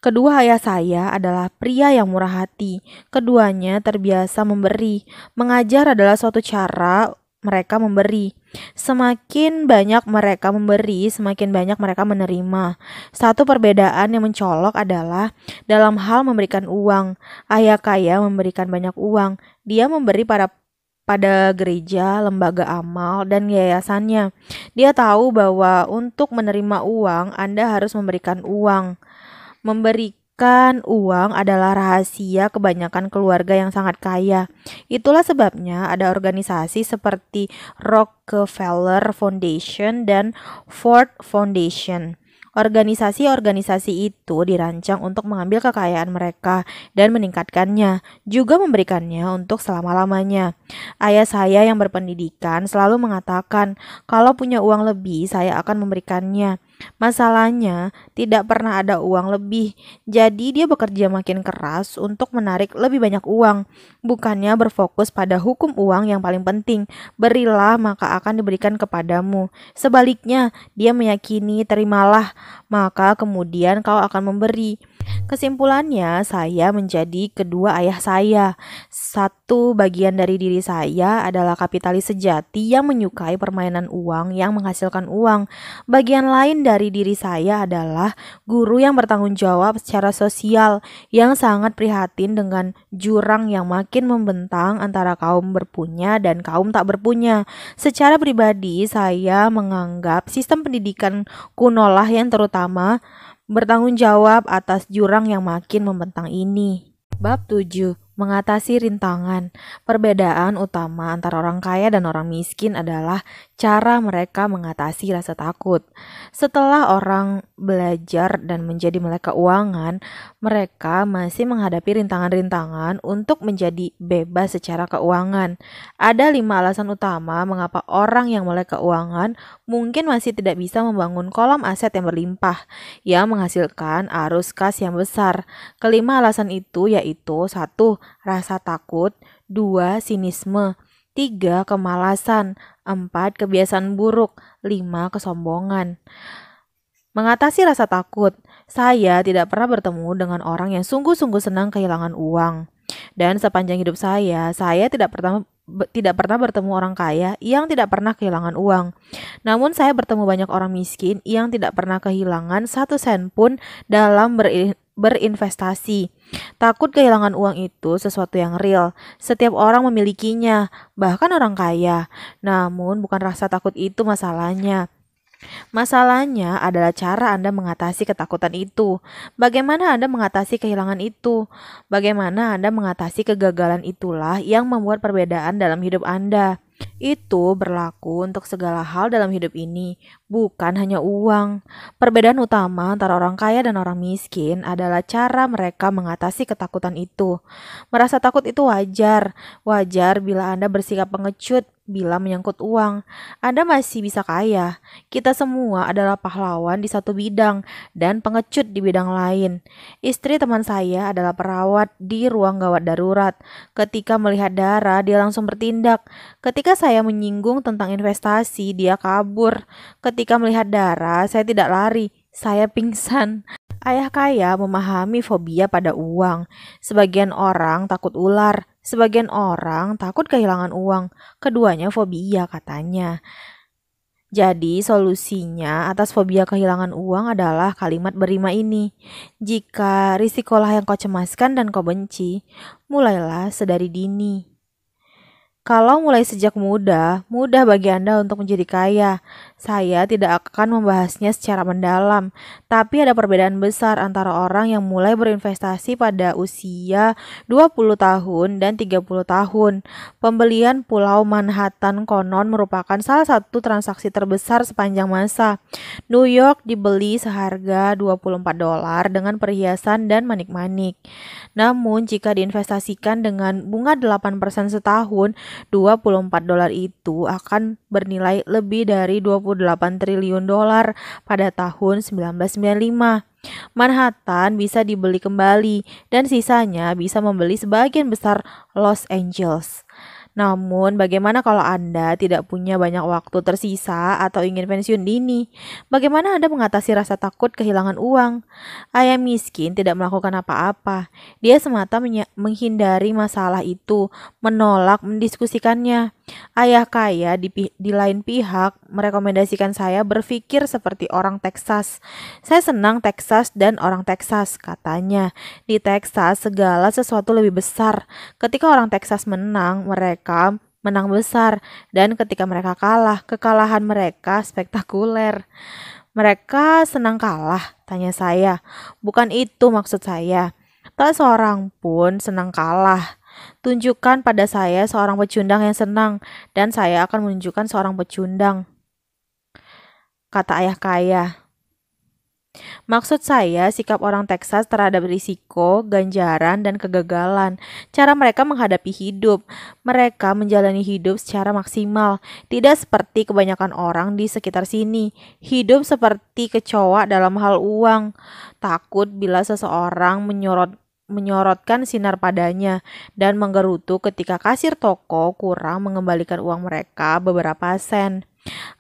Speaker 1: Kedua ayah saya adalah pria yang murah hati. Keduanya terbiasa memberi. Mengajar adalah suatu cara mereka memberi. Semakin banyak mereka memberi, semakin banyak mereka menerima. Satu perbedaan yang mencolok adalah dalam hal memberikan uang. Ayah kaya memberikan banyak uang. Dia memberi pada gereja, lembaga amal, dan yayasannya. Dia tahu bahwa untuk menerima uang, Anda harus memberikan uang. Memberikan uang adalah rahasia kebanyakan keluarga yang sangat kaya. Itulah sebabnya ada organisasi seperti Rockefeller Foundation dan Ford Foundation. Organisasi-organisasi itu dirancang untuk mengambil kekayaan mereka dan meningkatkannya, juga memberikannya untuk selama-lamanya. Ayah saya yang berpendidikan selalu mengatakan, kalau punya uang lebih, saya akan memberikannya. Masalahnya, tidak pernah ada uang lebih, jadi dia bekerja makin keras untuk menarik lebih banyak uang. Bukannya berfokus pada hukum uang yang paling penting, berilah maka akan diberikan kepadamu. Sebaliknya, dia meyakini terimalah, maka kemudian kau akan memberi. Kesimpulannya, saya menjadi kedua ayah saya. Satu bagian dari diri saya adalah kapitalis sejati yang menyukai permainan uang yang menghasilkan uang. Bagian lain dari diri saya adalah guru yang bertanggung jawab secara sosial, yang sangat prihatin dengan jurang yang makin membentang antara kaum berpunya dan kaum tak berpunya. Secara pribadi, saya menganggap sistem pendidikan kunolah yang terutama bertanggung jawab atas jurang yang makin membentang ini. Bab 7. Mengatasi rintangan. Perbedaan utama antara orang kaya dan orang miskin adalah cara mereka mengatasi rasa takut. Setelah orang belajar dan menjadi melek keuangan, mereka masih menghadapi rintangan-rintangan untuk menjadi bebas secara keuangan. Ada 5 alasan utama mengapa orang yang melek keuangan mungkin masih tidak bisa membangun kolam aset yang berlimpah, yang menghasilkan arus kas yang besar. Kelima alasan itu yaitu: 1. Rasa takut, 2. Sinisme, 3. Kemalasan, 4. Kebiasaan buruk, 5. Kesombongan. Mengatasi rasa takut, saya tidak pernah bertemu dengan orang yang sungguh-sungguh senang kehilangan uang. Dan sepanjang hidup saya tidak pernah bertemu orang kaya yang tidak pernah kehilangan uang. Namun saya bertemu banyak orang miskin yang tidak pernah kehilangan 1 sen pun dalam berinvestasi. Takut kehilangan uang itu sesuatu yang real. Setiap orang memilikinya, bahkan orang kaya. Namun bukan rasa takut itu masalahnya. Masalahnya adalah cara Anda mengatasi ketakutan itu. Bagaimana Anda mengatasi kehilangan itu? Bagaimana Anda mengatasi kegagalan itulah yang membuat perbedaan dalam hidup Anda. Itu berlaku untuk segala hal dalam hidup ini, bukan hanya uang. Perbedaan utama antara orang kaya dan orang miskin adalah cara mereka mengatasi ketakutan itu. Merasa takut itu wajar. Wajar bila Anda bersikap pengecut bila menyangkut uang. Anda masih bisa kaya. Kita semua adalah pahlawan di satu bidang dan pengecut di bidang lain. Istri teman saya adalah perawat di ruang gawat darurat. Ketika melihat darah, dia langsung bertindak. Ketika saya menyinggung tentang investasi, dia kabur. Ketika melihat darah, saya tidak lari, saya pingsan. Ayah kaya memahami fobia pada uang. Sebagian orang takut ular, sebagian orang takut kehilangan uang. Keduanya fobia katanya. Jadi solusinya atas fobia kehilangan uang adalah kalimat berima ini. Jika risikolah yang kau cemaskan dan kau benci, mulailah sedari dini. Kalau mulai sejak muda, mudah bagi Anda untuk menjadi kaya. Saya tidak akan membahasnya secara mendalam, tapi ada perbedaan besar antara orang yang mulai berinvestasi pada usia 20 tahun dan 30 tahun. Pembelian Pulau Manhattan konon merupakan salah satu transaksi terbesar sepanjang masa. New York dibeli seharga $24 dengan perhiasan dan manik-manik. Namun jika diinvestasikan dengan bunga 8% setahun, $24 itu akan bernilai lebih dari $28 triliun pada tahun 1995. Manhattan bisa dibeli kembali dan sisanya bisa membeli sebagian besar Los Angeles. Namun, bagaimana kalau Anda tidak punya banyak waktu tersisa atau ingin pensiun dini? Bagaimana Anda mengatasi rasa takut kehilangan uang? Ayah miskin tidak melakukan apa-apa. Dia semata menghindari masalah itu, menolak mendiskusikannya. Ayah kaya di lain pihak merekomendasikan saya berpikir seperti orang Texas. Saya senang Texas dan orang Texas, katanya. Di Texas segala sesuatu lebih besar. Ketika orang Texas menang, mereka menang besar. Dan ketika mereka kalah, kekalahan mereka spektakuler. Mereka senang kalah, tanya saya. Bukan itu maksud saya. Tak seorang pun senang kalah. Tunjukkan pada saya seorang pecundang yang senang, dan saya akan menunjukkan seorang pecundang, kata ayah kaya. Maksud saya, sikap orang Texas terhadap risiko, ganjaran, dan kegagalan. Cara mereka menghadapi hidup. Mereka menjalani hidup secara maksimal. Tidak seperti kebanyakan orang di sekitar sini. Hidup seperti kecoa dalam hal uang. Takut bila seseorang menyorotkan sinar padanya dan menggerutu ketika kasir toko kurang mengembalikan uang mereka beberapa sen.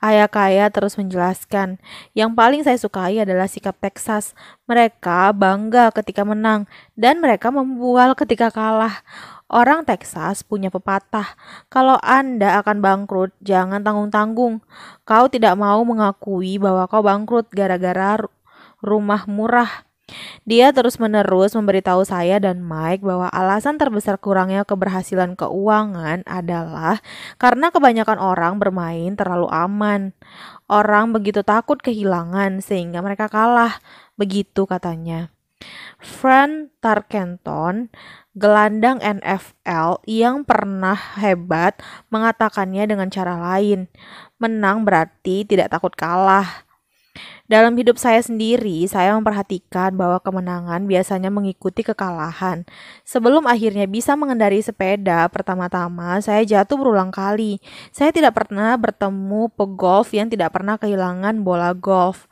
Speaker 1: Ayah kaya terus menjelaskan, yang paling saya sukai adalah sikap Texas. Mereka bangga ketika menang dan mereka membual ketika kalah. Orang Texas punya pepatah, kalau Anda akan bangkrut, jangan tanggung-tanggung. Kau tidak mau mengakui bahwa kau bangkrut gara-gara rumah murah. Dia terus-menerus memberitahu saya dan Mike bahwa alasan terbesar kurangnya keberhasilan keuangan adalah karena kebanyakan orang bermain terlalu aman. Orang begitu takut kehilangan sehingga mereka kalah. Begitu katanya. Frank Tarkenton, gelandang NFL yang pernah hebat, mengatakannya dengan cara lain. Menang berarti tidak takut kalah. Dalam hidup saya sendiri, saya memperhatikan bahwa kemenangan biasanya mengikuti kekalahan. Sebelum akhirnya bisa mengendarai sepeda, pertama-tama saya jatuh berulang kali. Saya tidak pernah bertemu pegolf yang tidak pernah kehilangan bola golf.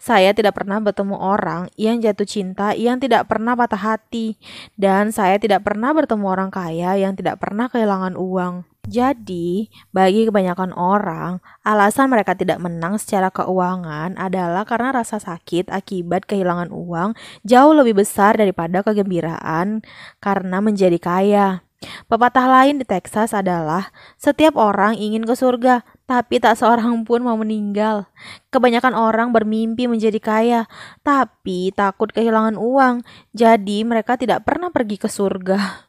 Speaker 1: Saya tidak pernah bertemu orang yang jatuh cinta yang tidak pernah patah hati. Dan saya tidak pernah bertemu orang kaya yang tidak pernah kehilangan uang. Jadi, bagi kebanyakan orang, alasan mereka tidak menang secara keuangan adalah karena rasa sakit akibat kehilangan uang jauh lebih besar daripada kegembiraan karena menjadi kaya. Pepatah lain di Texas adalah, setiap orang ingin ke surga, tapi tak seorang pun mau meninggal. Kebanyakan orang bermimpi menjadi kaya, tapi takut kehilangan uang, jadi mereka tidak pernah pergi ke surga.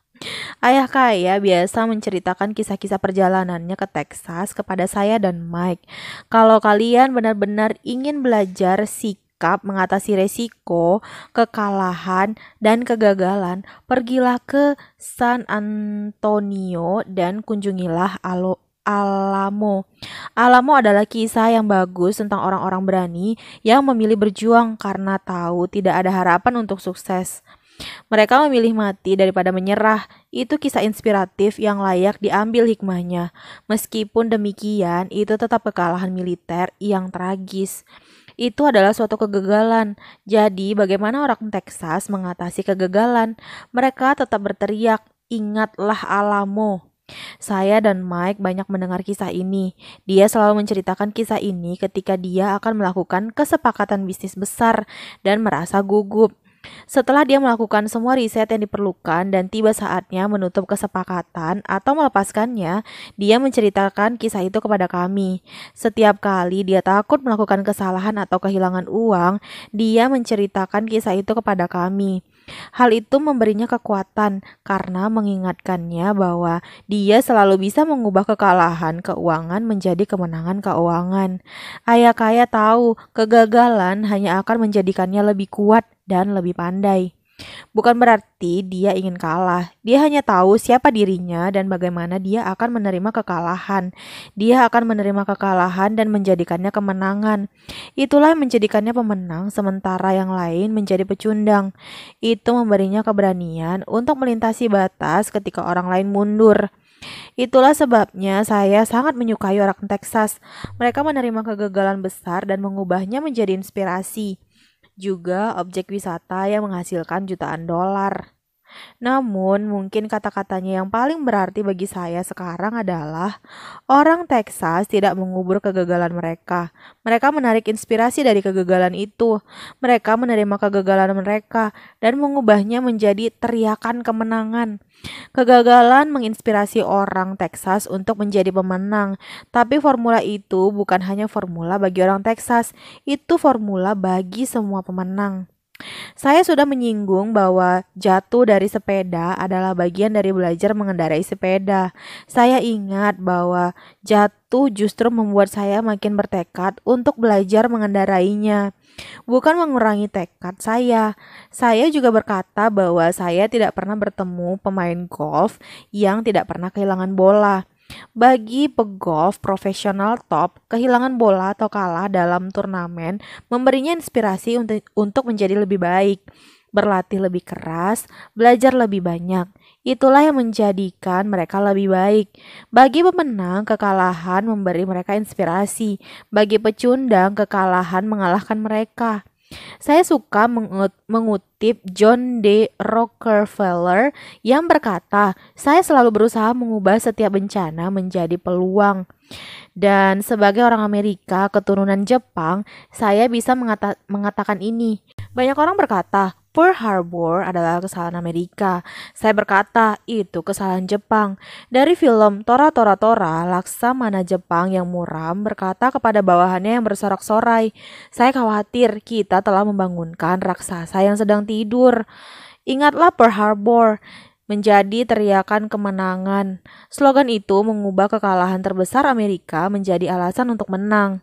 Speaker 1: Ayah kaya biasa menceritakan kisah-kisah perjalanannya ke Texas kepada saya dan Mike. Kalau kalian benar-benar ingin belajar sikap mengatasi resiko, kekalahan, dan kegagalan, pergilah ke San Antonio dan kunjungilah Alamo. Alamo adalah kisah yang bagus tentang orang-orang berani yang memilih berjuang karena tahu tidak ada harapan untuk sukses. Mereka memilih mati daripada menyerah. Itu kisah inspiratif yang layak diambil hikmahnya. Meskipun demikian, itu tetap kekalahan militer yang tragis. Itu adalah suatu kegagalan. Jadi, bagaimana orang Texas mengatasi kegagalan? Mereka tetap berteriak, "Ingatlah Alamo." Saya dan Mike banyak mendengar kisah ini. Dia selalu menceritakan kisah ini ketika dia akan melakukan kesepakatan bisnis besar dan merasa gugup. Setelah dia melakukan semua riset yang diperlukan dan tiba saatnya menutup kesepakatan atau melepaskannya, dia menceritakan kisah itu kepada kami. Setiap kali dia takut melakukan kesalahan atau kehilangan uang, dia menceritakan kisah itu kepada kami. Hal itu memberinya kekuatan karena mengingatkannya bahwa dia selalu bisa mengubah kekalahan keuangan menjadi kemenangan keuangan. Ayah kaya tahu kegagalan hanya akan menjadikannya lebih kuat dan lebih pandai. Bukan berarti dia ingin kalah. Dia hanya tahu siapa dirinya dan bagaimana dia akan menerima kekalahan. Dia akan menerima kekalahan dan menjadikannya kemenangan. Itulah yang menjadikannya pemenang, sementara yang lain menjadi pecundang. Itu memberinya keberanian untuk melintasi batas ketika orang lain mundur. Itulah sebabnya saya sangat menyukai orang Texas. Mereka menerima kegagalan besar dan mengubahnya menjadi inspirasi, juga objek wisata yang menghasilkan jutaan dolar. Namun, mungkin kata-katanya yang paling berarti bagi saya sekarang adalah orang Texas tidak mengubur kegagalan mereka. Mereka menarik inspirasi dari kegagalan itu. Mereka menerima kegagalan mereka dan mengubahnya menjadi teriakan kemenangan. Kegagalan menginspirasi orang Texas untuk menjadi pemenang, tapi formula itu bukan hanya formula bagi orang Texas, itu formula bagi semua pemenang. Saya sudah menyinggung bahwa jatuh dari sepeda adalah bagian dari belajar mengendarai sepeda. Saya ingat bahwa jatuh justru membuat saya makin bertekad untuk belajar mengendarainya. Bukan mengurangi tekad saya. Saya juga berkata bahwa saya tidak pernah bertemu pemain golf yang tidak pernah kehilangan bola. Bagi pegolf profesional top, kehilangan bola atau kalah dalam turnamen memberinya inspirasi untuk menjadi lebih baik, berlatih lebih keras, belajar lebih banyak. Itulah yang menjadikan mereka lebih baik. Bagi pemenang, kekalahan memberi mereka inspirasi. Bagi pecundang, kekalahan mengalahkan mereka. Saya suka mengutip John D. Rockefeller yang berkata, "Saya selalu berusaha mengubah setiap bencana menjadi peluang." Dan sebagai orang Amerika keturunan Jepang, saya bisa mengatakan ini. Banyak orang berkata, Pearl Harbor adalah kesalahan Amerika. Saya berkata, itu kesalahan Jepang. Dari film Tora Tora Tora, Laksamana Jepang yang muram berkata kepada bawahannya yang bersorak-sorai, "Saya khawatir kita telah membangunkan raksasa yang sedang tidur." Ingatlah Pearl Harbor menjadi teriakan kemenangan. Slogan itu mengubah kekalahan terbesar Amerika menjadi alasan untuk menang.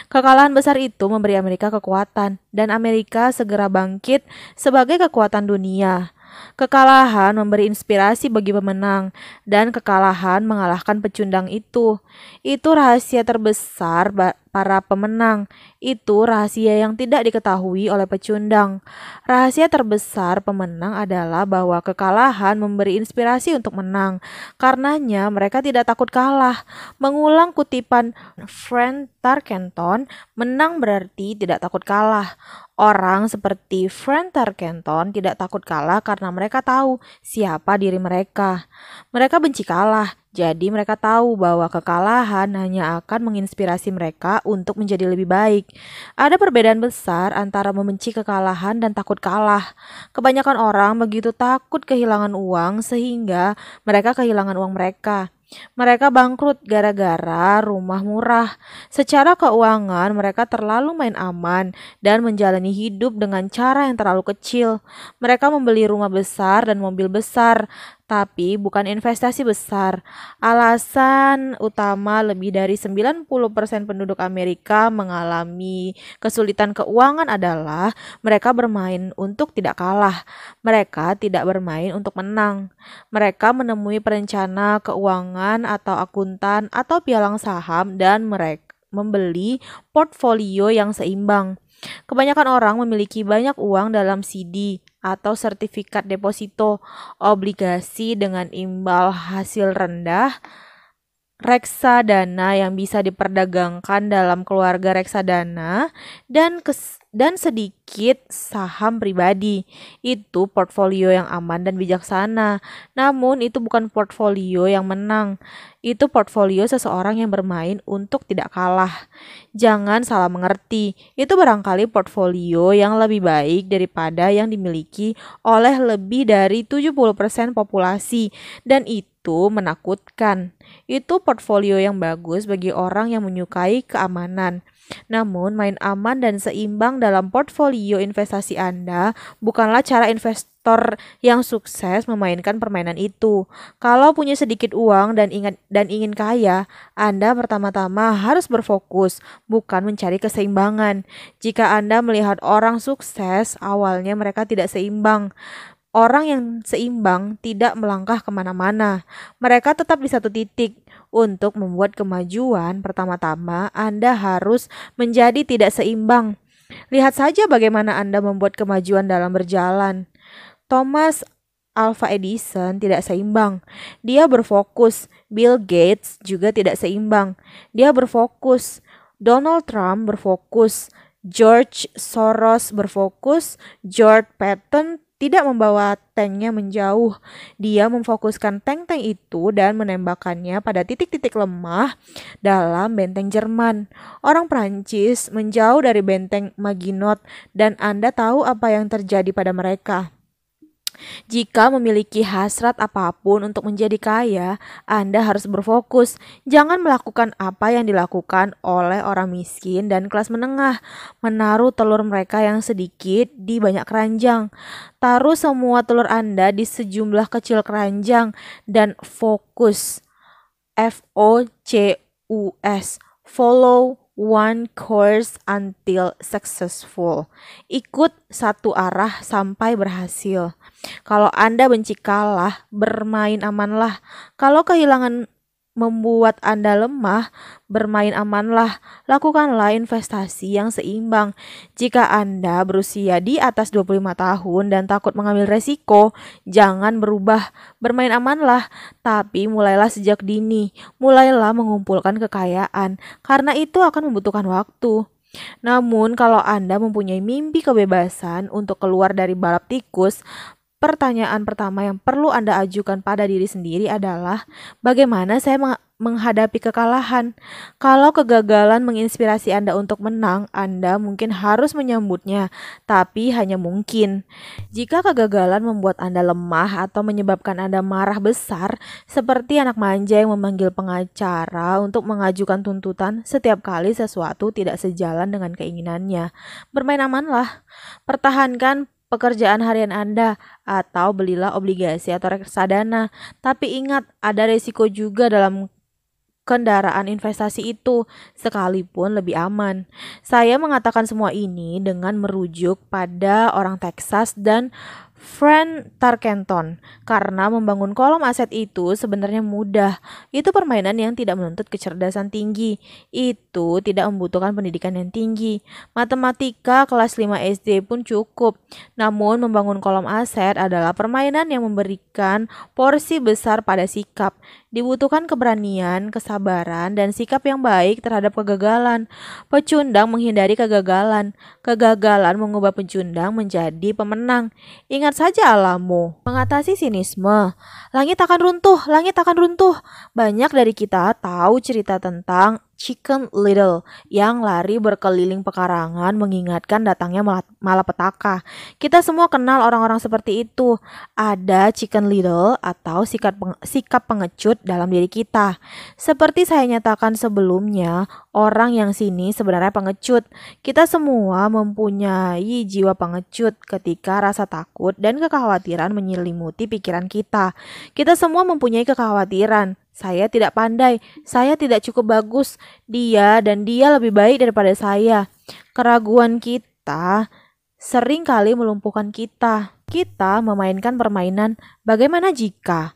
Speaker 1: Kekalahan besar itu memberi Amerika kekuatan, dan Amerika segera bangkit sebagai kekuatan dunia. Kekalahan memberi inspirasi bagi pemenang, dan kekalahan mengalahkan pecundang itu. Itu rahasia terbesar para pemenang. Itu rahasia yang tidak diketahui oleh pecundang. Rahasia terbesar pemenang adalah bahwa kekalahan memberi inspirasi untuk menang. Karenanya mereka tidak takut kalah. Mengulang kutipan Frank Tarkenton, menang berarti tidak takut kalah. Orang seperti Frank Tarkenton tidak takut kalah karena mereka tahu siapa diri mereka. Mereka benci kalah, jadi mereka tahu bahwa kekalahan hanya akan menginspirasi mereka untuk menjadi lebih baik. Ada perbedaan besar antara membenci kekalahan dan takut kalah. Kebanyakan orang begitu takut kehilangan uang sehingga mereka kehilangan uang mereka. Mereka bangkrut gara-gara rumah murah. Secara keuangan, mereka terlalu main aman dan menjalani hidup dengan cara yang terlalu kecil. Mereka membeli rumah besar dan mobil besar, tapi bukan investasi besar. Alasan utama lebih dari 90% penduduk Amerika mengalami kesulitan keuangan adalah mereka bermain untuk tidak kalah. Mereka tidak bermain untuk menang. Mereka menemui perencana keuangan atau akuntan atau pialang saham dan mereka membeli portfolio yang seimbang. Kebanyakan orang memiliki banyak uang dalam CD atau sertifikat deposito, obligasi dengan imbal hasil rendah, reksadana yang bisa diperdagangkan dalam keluarga reksadana, dan sedikit saham pribadi. Itu portfolio yang aman dan bijaksana. Namun itu bukan portfolio yang menang. Itu portfolio seseorang yang bermain untuk tidak kalah. Jangan salah mengerti. Itu barangkali portfolio yang lebih baik daripada yang dimiliki oleh lebih dari 70% populasi, dan itu menakutkan. Itu portfolio yang bagus bagi orang yang menyukai keamanan. Namun, main aman dan seimbang dalam portfolio investasi Anda bukanlah cara investor yang sukses memainkan permainan itu. Kalau punya sedikit uang dan ingin kaya, Anda pertama-tama harus berfokus, bukan mencari keseimbangan. Jika Anda melihat orang sukses, awalnya mereka tidak seimbang. Orang yang seimbang tidak melangkah kemana-mana. Mereka tetap di satu titik. Untuk membuat kemajuan, pertama-tama Anda harus menjadi tidak seimbang. Lihat saja bagaimana Anda membuat kemajuan dalam berjalan. Thomas Alva Edison tidak seimbang. Dia berfokus. Bill Gates juga tidak seimbang. Dia berfokus. Donald Trump berfokus. George Soros berfokus. George Patton tidak membawa tanknya menjauh. Dia memfokuskan tank-tank itu dan menembakkannya pada titik-titik lemah dalam benteng Jerman. Orang Prancis menjauh dari benteng Maginot dan Anda tahu apa yang terjadi pada mereka. Jika memiliki hasrat apapun untuk menjadi kaya, Anda harus berfokus. Jangan melakukan apa yang dilakukan oleh orang miskin dan kelas menengah, menaruh telur mereka yang sedikit di banyak keranjang. Taruh semua telur Anda di sejumlah kecil keranjang dan fokus. FOCUS. Follow one course until successful. Ikut satu arah sampai berhasil. Kalau Anda benci kalah, bermain amanlah. Kalau kehilangan membuat Anda lemah, bermain amanlah. Lakukanlah investasi yang seimbang. Jika Anda berusia di atas 25 tahun dan takut mengambil resiko, jangan berubah. Bermain amanlah, tapi mulailah sejak dini. Mulailah mengumpulkan kekayaan, karena itu akan membutuhkan waktu. Namun kalau Anda mempunyai mimpi kebebasan untuk keluar dari balap tikus, pertanyaan pertama yang perlu Anda ajukan pada diri sendiri adalah, bagaimana saya menghadapi kekalahan? Kalau kegagalan menginspirasi Anda untuk menang, Anda mungkin harus menyambutnya, tapi hanya mungkin. Jika kegagalan membuat Anda lemah atau menyebabkan Anda marah besar, seperti anak manja yang memanggil pengacara untuk mengajukan tuntutan setiap kali sesuatu tidak sejalan dengan keinginannya, bermain amanlah. Pertahankan pekerjaan harian Anda atau belilah obligasi atau reksadana. Tapi ingat, ada risiko juga dalam kendaraan investasi itu, sekalipun lebih aman. Saya mengatakan semua ini dengan merujuk pada orang Texas dan Frank Tarkenton, karena membangun kolom aset itu sebenarnya mudah. Itu permainan yang tidak menuntut kecerdasan tinggi. Itu tidak membutuhkan pendidikan yang tinggi. Matematika kelas 5 SD pun cukup. Namun membangun kolom aset adalah permainan yang memberikan porsi besar pada sikap. Dibutuhkan keberanian, kesabaran, dan sikap yang baik terhadap kegagalan. Pecundang menghindari kegagalan. Kegagalan mengubah pecundang menjadi pemenang. Ingat saja alammu. Mengatasi sinisme. Langit akan runtuh, langit akan runtuh. Banyak dari kita tahu cerita tentang Chicken Little yang lari berkeliling pekarangan mengingatkan datangnya malapetaka. Kita semua kenal orang-orang seperti itu. Ada Chicken Little atau sikap pengecut dalam diri kita. Seperti saya nyatakan sebelumnya, orang yang sini sebenarnya pengecut. Kita semua mempunyai jiwa pengecut ketika rasa takut dan kekhawatiran menyelimuti pikiran kita. Kita semua mempunyai kekhawatiran. Saya tidak pandai, saya tidak cukup bagus, dia lebih baik daripada saya. Keraguan kita sering kali melumpuhkan kita. Kita memainkan permainan bagaimana jika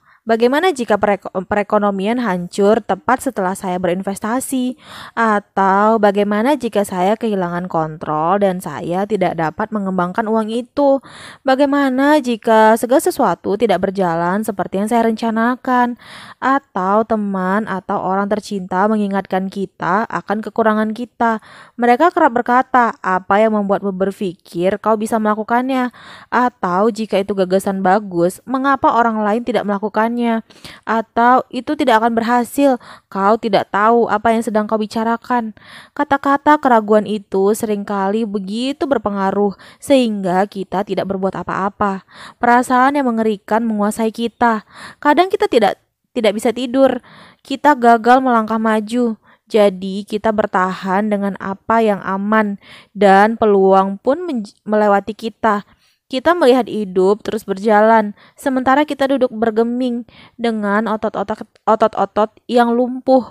Speaker 1: perekonomian hancur tepat setelah saya berinvestasi? Atau bagaimana jika saya kehilangan kontrol dan saya tidak dapat mengembangkan uang itu? Bagaimana jika segala sesuatu tidak berjalan seperti yang saya rencanakan? Atau teman atau orang tercinta mengingatkan kita akan kekurangan kita. Mereka kerap berkata, apa yang membuatmu berpikir kau bisa melakukannya? Atau jika itu gagasan bagus, mengapa orang lain tidak melakukannya? Atau itu tidak akan berhasil, kau tidak tahu apa yang sedang kau bicarakan. Kata-kata keraguan itu seringkali begitu berpengaruh sehingga kita tidak berbuat apa-apa. Perasaan yang mengerikan menguasai kita. Kadang kita tidak bisa tidur, kita gagal melangkah maju. Jadi kita bertahan dengan apa yang aman dan peluang pun melewati kita. Kita melihat hidup terus berjalan, sementara kita duduk bergeming dengan otot-otot yang lumpuh.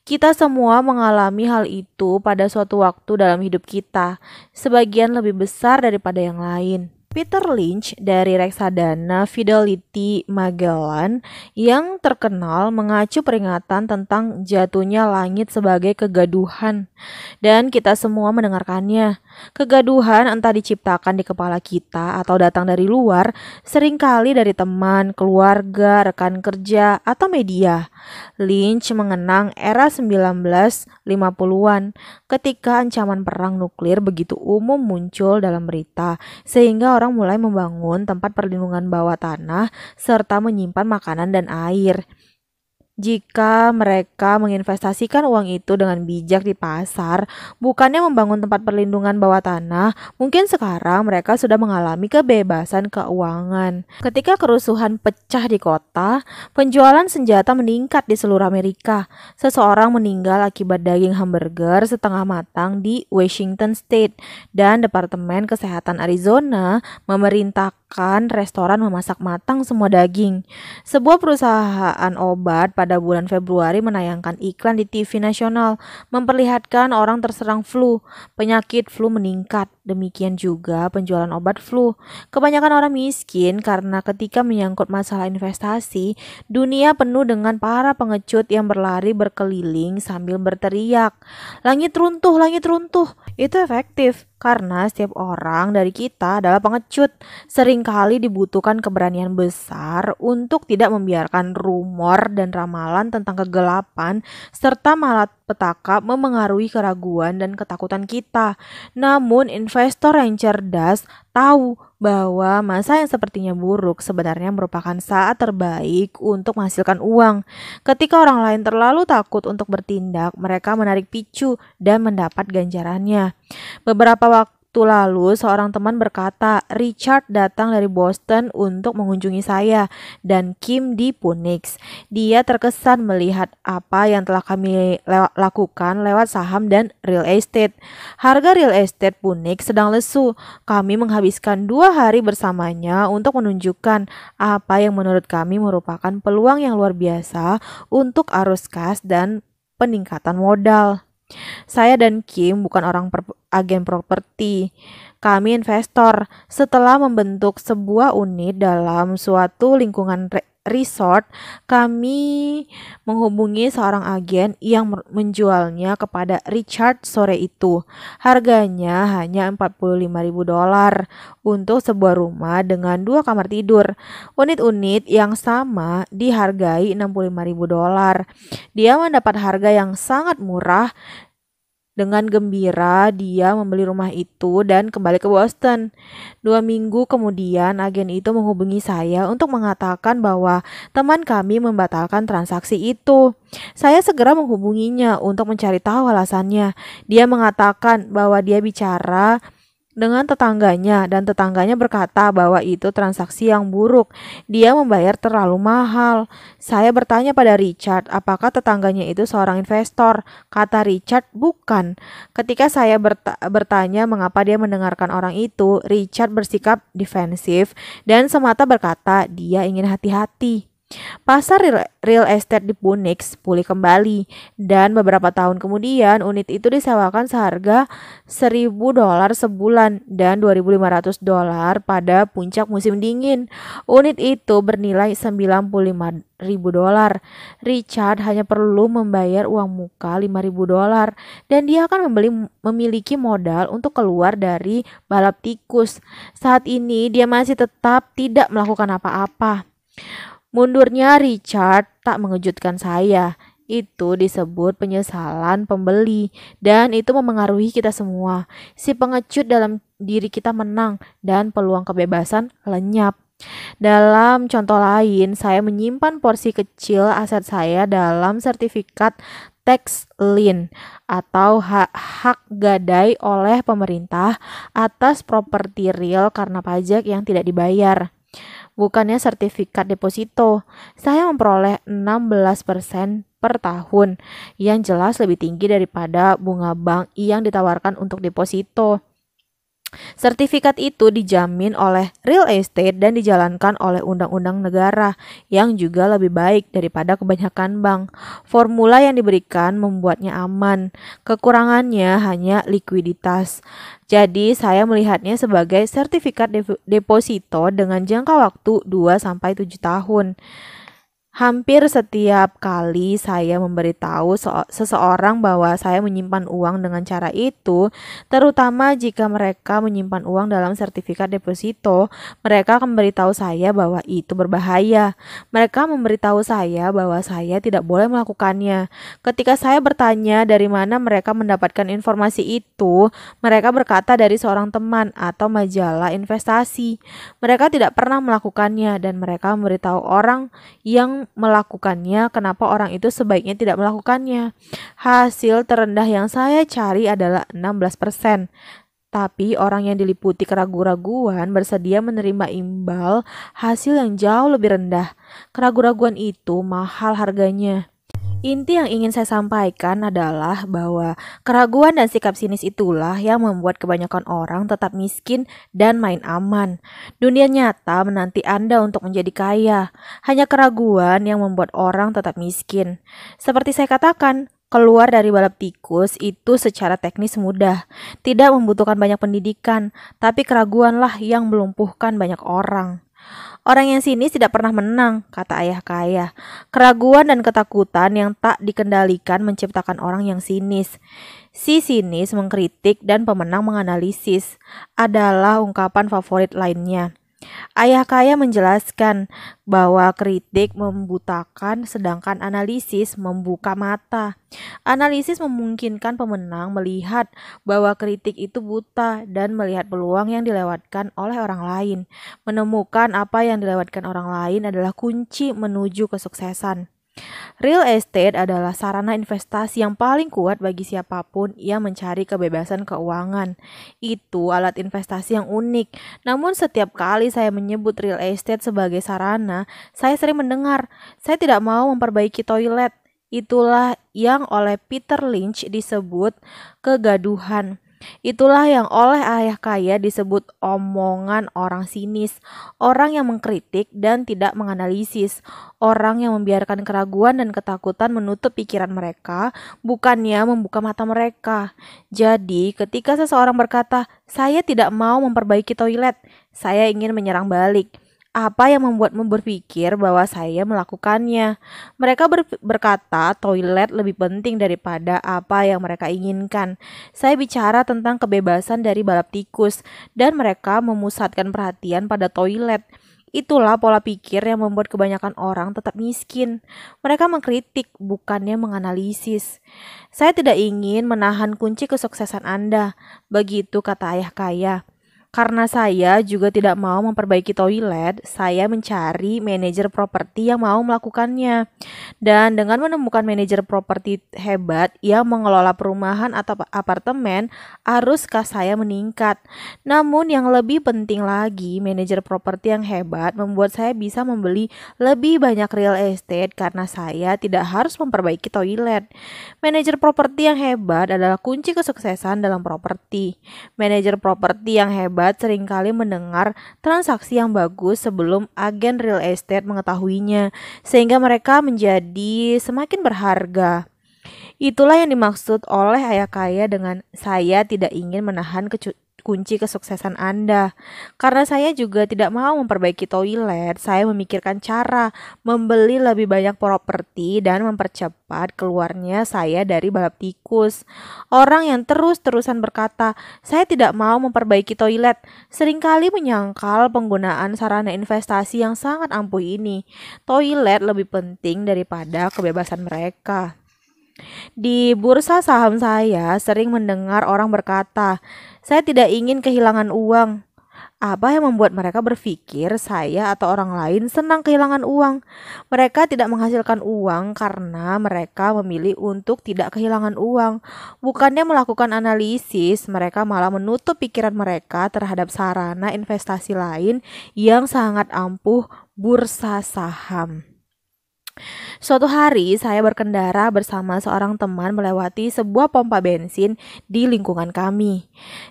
Speaker 1: Kita semua mengalami hal itu pada suatu waktu dalam hidup kita, sebagian lebih besar daripada yang lain. Peter Lynch dari reksadana Fidelity Magellan yang terkenal mengacu peringatan tentang jatuhnya langit sebagai kegaduhan, dan kita semua mendengarkannya. Kegaduhan entah diciptakan di kepala kita atau datang dari luar, seringkali dari teman, keluarga, rekan kerja, atau media. Lynch mengenang era 1950-an ketika ancaman perang nuklir begitu umum muncul dalam berita, sehingga orang mulai membangun tempat perlindungan bawah tanah serta menyimpan makanan dan air. Jika mereka menginvestasikan uang itu dengan bijak di pasar, bukannya membangun tempat perlindungan bawah tanah, mungkin sekarang mereka sudah mengalami kebebasan keuangan. Ketika kerusuhan pecah di kota, penjualan senjata meningkat di seluruh Amerika. Seseorang meninggal akibat daging hamburger setengah matang di Washington State, dan Departemen Kesehatan Arizona memerintahkan restoran memasak matang semua daging. Sebuah perusahaan obat pada bulan Februari menayangkan iklan di TV nasional memperlihatkan orang terserang flu. Penyakit flu meningkat, demikian juga penjualan obat flu. Kebanyakan orang miskin karena ketika menyangkut masalah investasi, dunia penuh dengan para pengecut yang berlari berkeliling sambil berteriak, "Langit runtuh, langit runtuh." Itu efektif karena setiap orang dari kita adalah pengecut. Seringkali dibutuhkan keberanian besar untuk tidak membiarkan rumor dan ramalan tentang kegelapan serta malapetaka memengaruhi keraguan dan ketakutan kita. Namun investor yang cerdas tahu bahwa masa yang sepertinya buruk sebenarnya merupakan saat terbaik untuk menghasilkan uang. Ketika orang lain terlalu takut untuk bertindak, mereka menarik picu dan mendapat ganjarannya. Beberapa waktu lalu, seorang teman berkata, "Richard datang dari Boston untuk mengunjungi saya dan Kim di Phoenix. Dia terkesan melihat apa yang telah kami lakukan lewat saham dan real estate. Harga real estate Phoenix sedang lesu. Kami menghabiskan 2 hari bersamanya untuk menunjukkan apa yang menurut kami merupakan peluang yang luar biasa untuk arus kas dan peningkatan modal." Saya dan Kim bukan agen properti. Kami investor. Setelah membentuk sebuah unit dalam suatu lingkungan resort, kami menghubungi seorang agen yang menjualnya kepada Richard sore itu. Harganya hanya $45.000 untuk sebuah rumah dengan 2 kamar tidur. Unit-unit yang sama dihargai $65.000. Dia mendapat harga yang sangat murah. Dengan gembira, dia membeli rumah itu dan kembali ke Boston. 2 minggu kemudian, agen itu menghubungi saya untuk mengatakan bahwa teman kami membatalkan transaksi itu. Saya segera menghubunginya untuk mencari tahu alasannya. Dia mengatakan bahwa dia bicara dengan tetangganya dan tetangganya berkata bahwa itu transaksi yang buruk. Dia membayar terlalu mahal. Saya bertanya pada Richard, apakah tetangganya itu seorang investor? Kata Richard, bukan. Ketika saya bertanya mengapa dia mendengarkan orang itu, Richard bersikap defensif dan semata berkata dia ingin hati-hati. Pasar real estate di Phoenix pulih kembali, dan beberapa tahun kemudian unit itu disewakan seharga $1.000 sebulan dan $2.500 pada puncak musim dingin. Unit itu bernilai $95.000. Richard hanya perlu membayar uang muka $5.000 dan dia akan memiliki modal untuk keluar dari balap tikus. Saat ini dia masih tetap tidak melakukan apa-apa. Mundurnya Richard tak mengejutkan saya. Itu disebut penyesalan pembeli, dan itu memengaruhi kita semua. Si pengecut dalam diri kita menang dan peluang kebebasan lenyap. Dalam contoh lain, saya menyimpan porsi kecil aset saya dalam sertifikat tax lien atau hak gadai oleh pemerintah atas properti real karena pajak yang tidak dibayar. Bukannya sertifikat deposito. Saya memperoleh 16% per tahun, yang jelas lebih tinggi daripada bunga bank yang ditawarkan untuk deposito. Sertifikat itu dijamin oleh real estate dan dijalankan oleh undang-undang negara yang juga lebih baik daripada kebanyakan bank. Formula yang diberikan membuatnya aman. Kekurangannya hanya likuiditas. Jadi saya melihatnya sebagai sertifikat deposito dengan jangka waktu 2 sampai 7 tahun. Hampir setiap kali saya memberitahu seseorang bahwa saya menyimpan uang dengan cara itu, terutama jika mereka menyimpan uang dalam sertifikat deposito, mereka akan memberitahu saya bahwa itu berbahaya. Mereka memberitahu saya bahwa saya tidak boleh melakukannya. Ketika saya bertanya dari mana mereka mendapatkan informasi itu, mereka berkata dari seorang teman atau majalah investasi. Mereka tidak pernah melakukannya dan mereka memberitahu orang yang melakukannya, kenapa orang itu sebaiknya tidak melakukannya. Hasil terendah yang saya cari adalah 16%. Tapi orang yang diliputi keraguan-raguan bersedia menerima imbal hasil yang jauh lebih rendah. Keraguan-raguan itu mahal harganya. Inti yang ingin saya sampaikan adalah bahwa keraguan dan sikap sinis itulah yang membuat kebanyakan orang tetap miskin dan main aman. Dunia nyata menanti Anda untuk menjadi kaya. Hanya keraguan yang membuat orang tetap miskin. Seperti saya katakan, keluar dari balap tikus itu secara teknis mudah. Tidak membutuhkan banyak pendidikan, tapi keraguanlah yang melumpuhkan banyak orang. Orang yang sinis tidak pernah menang, kata ayah kaya. Keraguan dan ketakutan yang tak dikendalikan menciptakan orang yang sinis. Si sinis mengkritik dan pemenang menganalisis adalah ungkapan favorit lainnya. Ayah kaya menjelaskan bahwa kritik membutakan sedangkan analisis membuka mata. Analisis memungkinkan pemenang melihat bahwa kritik itu buta dan melihat peluang yang dilewatkan oleh orang lain. Menemukan apa yang dilewatkan orang lain adalah kunci menuju kesuksesan. Real estate adalah sarana investasi yang paling kuat bagi siapapun yang mencari kebebasan keuangan. Itu alat investasi yang unik. Namun setiap kali saya menyebut real estate sebagai sarana, saya sering mendengar, saya tidak mau memperbaiki toilet. Itulah yang oleh Peter Lynch disebut kegaduhan. Itulah yang oleh ayah kaya disebut omongan orang sinis, orang yang mengkritik dan tidak menganalisis, orang yang membiarkan keraguan dan ketakutan menutup pikiran mereka, bukannya membuka mata mereka. Jadi, ketika seseorang berkata, "Saya tidak mau memperbaiki toilet," saya ingin menyerang balik. Apa yang membuatmu berpikir bahwa saya melakukannya? Mereka berkata toilet lebih penting daripada apa yang mereka inginkan. Saya bicara tentang kebebasan dari balap tikus dan mereka memusatkan perhatian pada toilet. Itulah pola pikir yang membuat kebanyakan orang tetap miskin. Mereka mengkritik, bukannya menganalisis. Saya tidak ingin menahan kunci kesuksesan Anda. Begitu kata ayah kaya. Karena saya juga tidak mau memperbaiki toilet, saya mencari manajer properti yang mau melakukannya. Dan dengan menemukan manajer properti hebat yang mengelola perumahan atau apartemen, arus kas saya meningkat. Namun yang lebih penting lagi, manajer properti yang hebat membuat saya bisa membeli lebih banyak real estate karena saya tidak harus memperbaiki toilet. Manajer properti yang hebat adalah kunci kesuksesan dalam properti. Manajer properti yang hebat seringkali mendengar transaksi yang bagus sebelum agen real estate mengetahuinya, sehingga mereka menjadi semakin berharga. Itulah yang dimaksud oleh ayah kaya dengan saya tidak ingin menahan kunci kesuksesan Anda. Karena saya juga tidak mau memperbaiki toilet, saya memikirkan cara membeli lebih banyak properti dan mempercepat keluarnya saya dari balap tikus. Orang yang terus-terusan berkata, saya tidak mau memperbaiki toilet, seringkali menyangkal penggunaan sarana investasi yang sangat ampuh ini. Toilet lebih penting daripada kebebasan mereka. Di bursa saham saya sering mendengar orang berkata, saya tidak ingin kehilangan uang. Apa yang membuat mereka berpikir saya atau orang lain senang kehilangan uang? Mereka tidak menghasilkan uang karena mereka memilih untuk tidak kehilangan uang. Bukannya melakukan analisis, mereka malah menutup pikiran mereka terhadap sarana investasi lain yang sangat ampuh, bursa saham. Suatu hari saya berkendara bersama seorang teman melewati sebuah pompa bensin di lingkungan kami.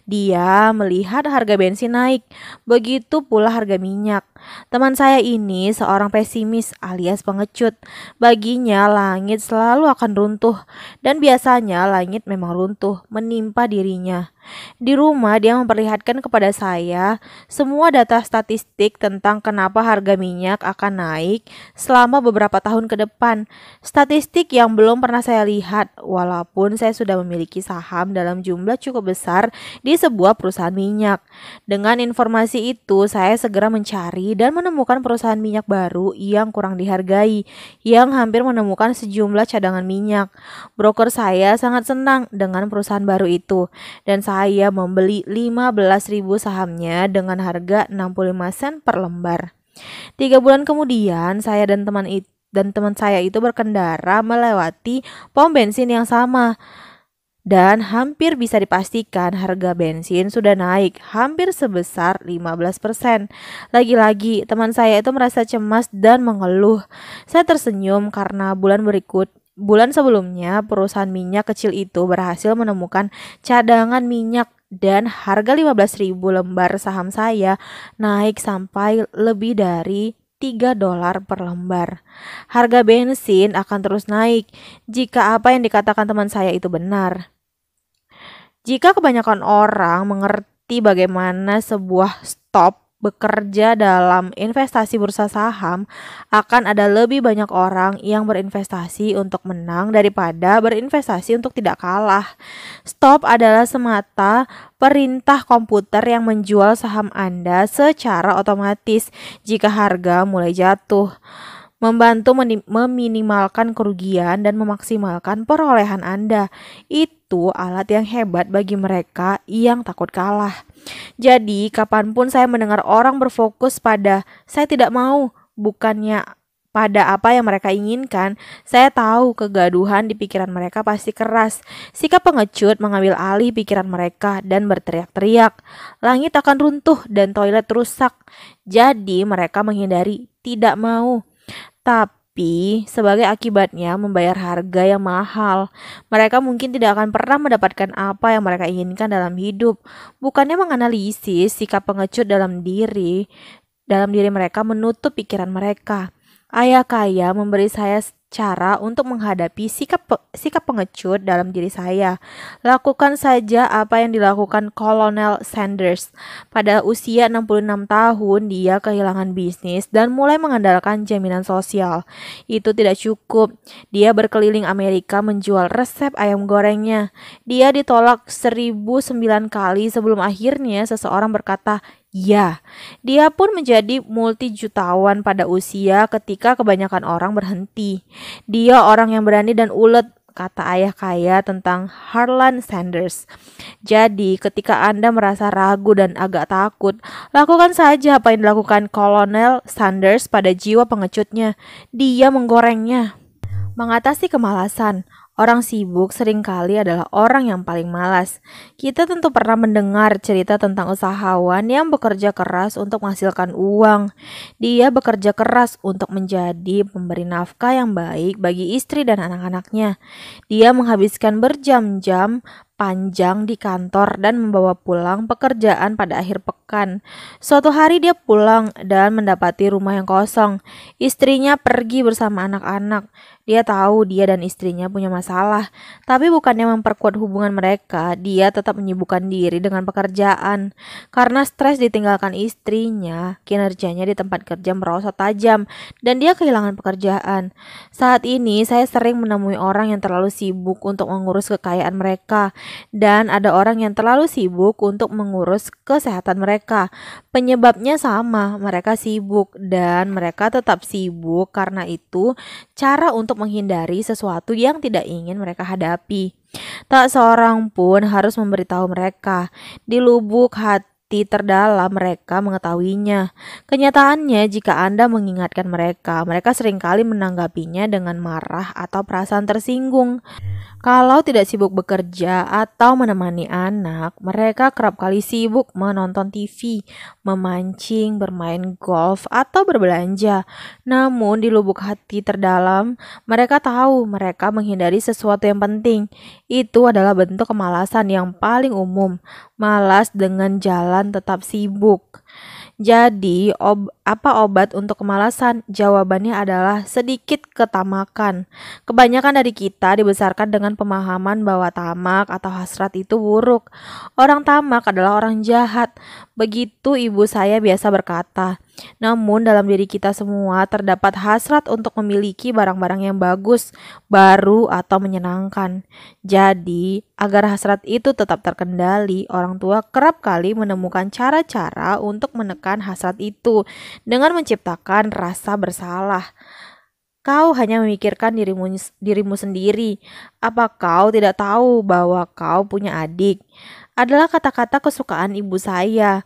Speaker 1: Dia melihat harga bensin naik, begitu pula harga minyak. Teman saya ini seorang pesimis alias pengecut. Baginya langit selalu akan runtuh, dan biasanya langit memang runtuh menimpa dirinya. Di rumah dia memperlihatkan kepada saya semua data statistik tentang kenapa harga minyak akan naik selama beberapa tahun ke depan. Statistik yang belum pernah saya lihat walaupun saya sudah memiliki saham dalam jumlah cukup besar di sebuah perusahaan minyak. Dengan informasi itu saya segera mencari dan menemukan perusahaan minyak baru yang kurang dihargai, yang hampir menemukan sejumlah cadangan minyak. Broker saya sangat senang dengan perusahaan baru itu, dan saya membeli 15.000 sahamnya dengan harga 65 sen per lembar. 3 bulan kemudian, saya dan teman saya itu berkendara melewati pom bensin yang sama. Dan hampir bisa dipastikan harga bensin sudah naik hampir sebesar 15%. Lagi-lagi teman saya itu merasa cemas dan mengeluh. Saya tersenyum karena bulan sebelumnya perusahaan minyak kecil itu berhasil menemukan cadangan minyak dan harga 15.000 lembar saham saya naik sampai lebih dari $3 per lembar. Harga bensin akan terus naik jika apa yang dikatakan teman saya itu benar. Jika kebanyakan orang mengerti bagaimana sebuah stop bekerja dalam investasi bursa saham, akan ada lebih banyak orang yang berinvestasi untuk menang daripada berinvestasi untuk tidak kalah. Stop adalah semata perintah komputer yang menjual saham Anda secara otomatis jika harga mulai jatuh, membantu meminimalkan kerugian dan memaksimalkan perolehan Anda. Itu alat yang hebat bagi mereka yang takut kalah. Jadi, kapanpun saya mendengar orang berfokus pada "saya tidak mau", bukannya pada apa yang mereka inginkan, saya tahu kegaduhan di pikiran mereka pasti keras. Sikap pengecut mengambil alih pikiran mereka dan berteriak-teriak, "Langit akan runtuh dan toilet rusak." Jadi, mereka menghindari "tidak mau", tapi sebagai akibatnya membayar harga yang mahal. Mereka mungkin tidak akan pernah mendapatkan apa yang mereka inginkan dalam hidup. Bukannya menganalisis sikap pengecut dalam diri mereka menutup pikiran mereka. Ayah kaya memberi saya cara untuk menghadapi sikap pengecut dalam diri saya. Lakukan saja apa yang dilakukan Kolonel Sanders. Pada usia 66 tahun, dia kehilangan bisnis dan mulai mengandalkan jaminan sosial. Itu tidak cukup. Dia berkeliling Amerika menjual resep ayam gorengnya. Dia ditolak 1009 kali sebelum akhirnya seseorang berkata, "Ya." Dia pun menjadi multijutawan pada usia ketika kebanyakan orang berhenti. Dia orang yang berani dan ulet, kata ayah kaya tentang Harlan Sanders. Jadi ketika Anda merasa ragu dan agak takut, lakukan saja apa yang dilakukan Kolonel Sanders pada jiwa pengecutnya. Dia menggorengnya. Mengatasi kemalasan. Orang sibuk seringkali adalah orang yang paling malas. Kita tentu pernah mendengar cerita tentang usahawan yang bekerja keras untuk menghasilkan uang. Dia bekerja keras untuk menjadi pemberi nafkah yang baik bagi istri dan anak-anaknya. Dia menghabiskan berjam-jam panjang di kantor dan membawa pulang pekerjaan pada akhir pekan. Suatu hari dia pulang dan mendapati rumah yang kosong. Istrinya pergi bersama anak-anak. Dia tahu dia dan istrinya punya masalah, tapi bukannya memperkuat hubungan mereka, dia tetap menyibukkan diri dengan pekerjaan. Karena stres ditinggalkan istrinya, kinerjanya di tempat kerja merosot tajam dan dia kehilangan pekerjaan. Saat ini saya sering menemui orang yang terlalu sibuk untuk mengurus kekayaan mereka, dan ada orang yang terlalu sibuk untuk mengurus kesehatan mereka. Penyebabnya sama, mereka sibuk dan mereka tetap sibuk. Karena itu, cara untuk menghindari sesuatu yang tidak ingin mereka hadapi. Tak seorang pun harus memberitahu mereka. Di lubuk hati terdalam mereka mengetahuinya. Kenyataannya, jika Anda mengingatkan mereka, mereka seringkali menanggapinya dengan marah atau perasaan tersinggung. Kalau tidak sibuk bekerja atau menemani anak, mereka kerap kali sibuk menonton TV, memancing, bermain golf, atau berbelanja. Namun di lubuk hati terdalam, mereka tahu mereka menghindari sesuatu yang penting. Itu adalah bentuk kemalasan yang paling umum. Malas dengan jalan tetap sibuk. Jadi, apa obat untuk kemalasan? Jawabannya adalah sedikit ketamakan. Kebanyakan dari kita dibesarkan dengan pemahaman bahwa tamak atau hasrat itu buruk. Orang tamak adalah orang jahat. Begitu ibu saya biasa berkata. Namun dalam diri kita semua terdapat hasrat untuk memiliki barang-barang yang bagus, baru atau menyenangkan. Jadi, agar hasrat itu tetap terkendali, orang tua kerap kali menemukan cara-cara untuk menekan hasrat itu dengan menciptakan rasa bersalah. Kau hanya memikirkan dirimu sendiri. Apa kau tidak tahu bahwa kau punya adik? Adalah kata-kata kesukaan ibu saya.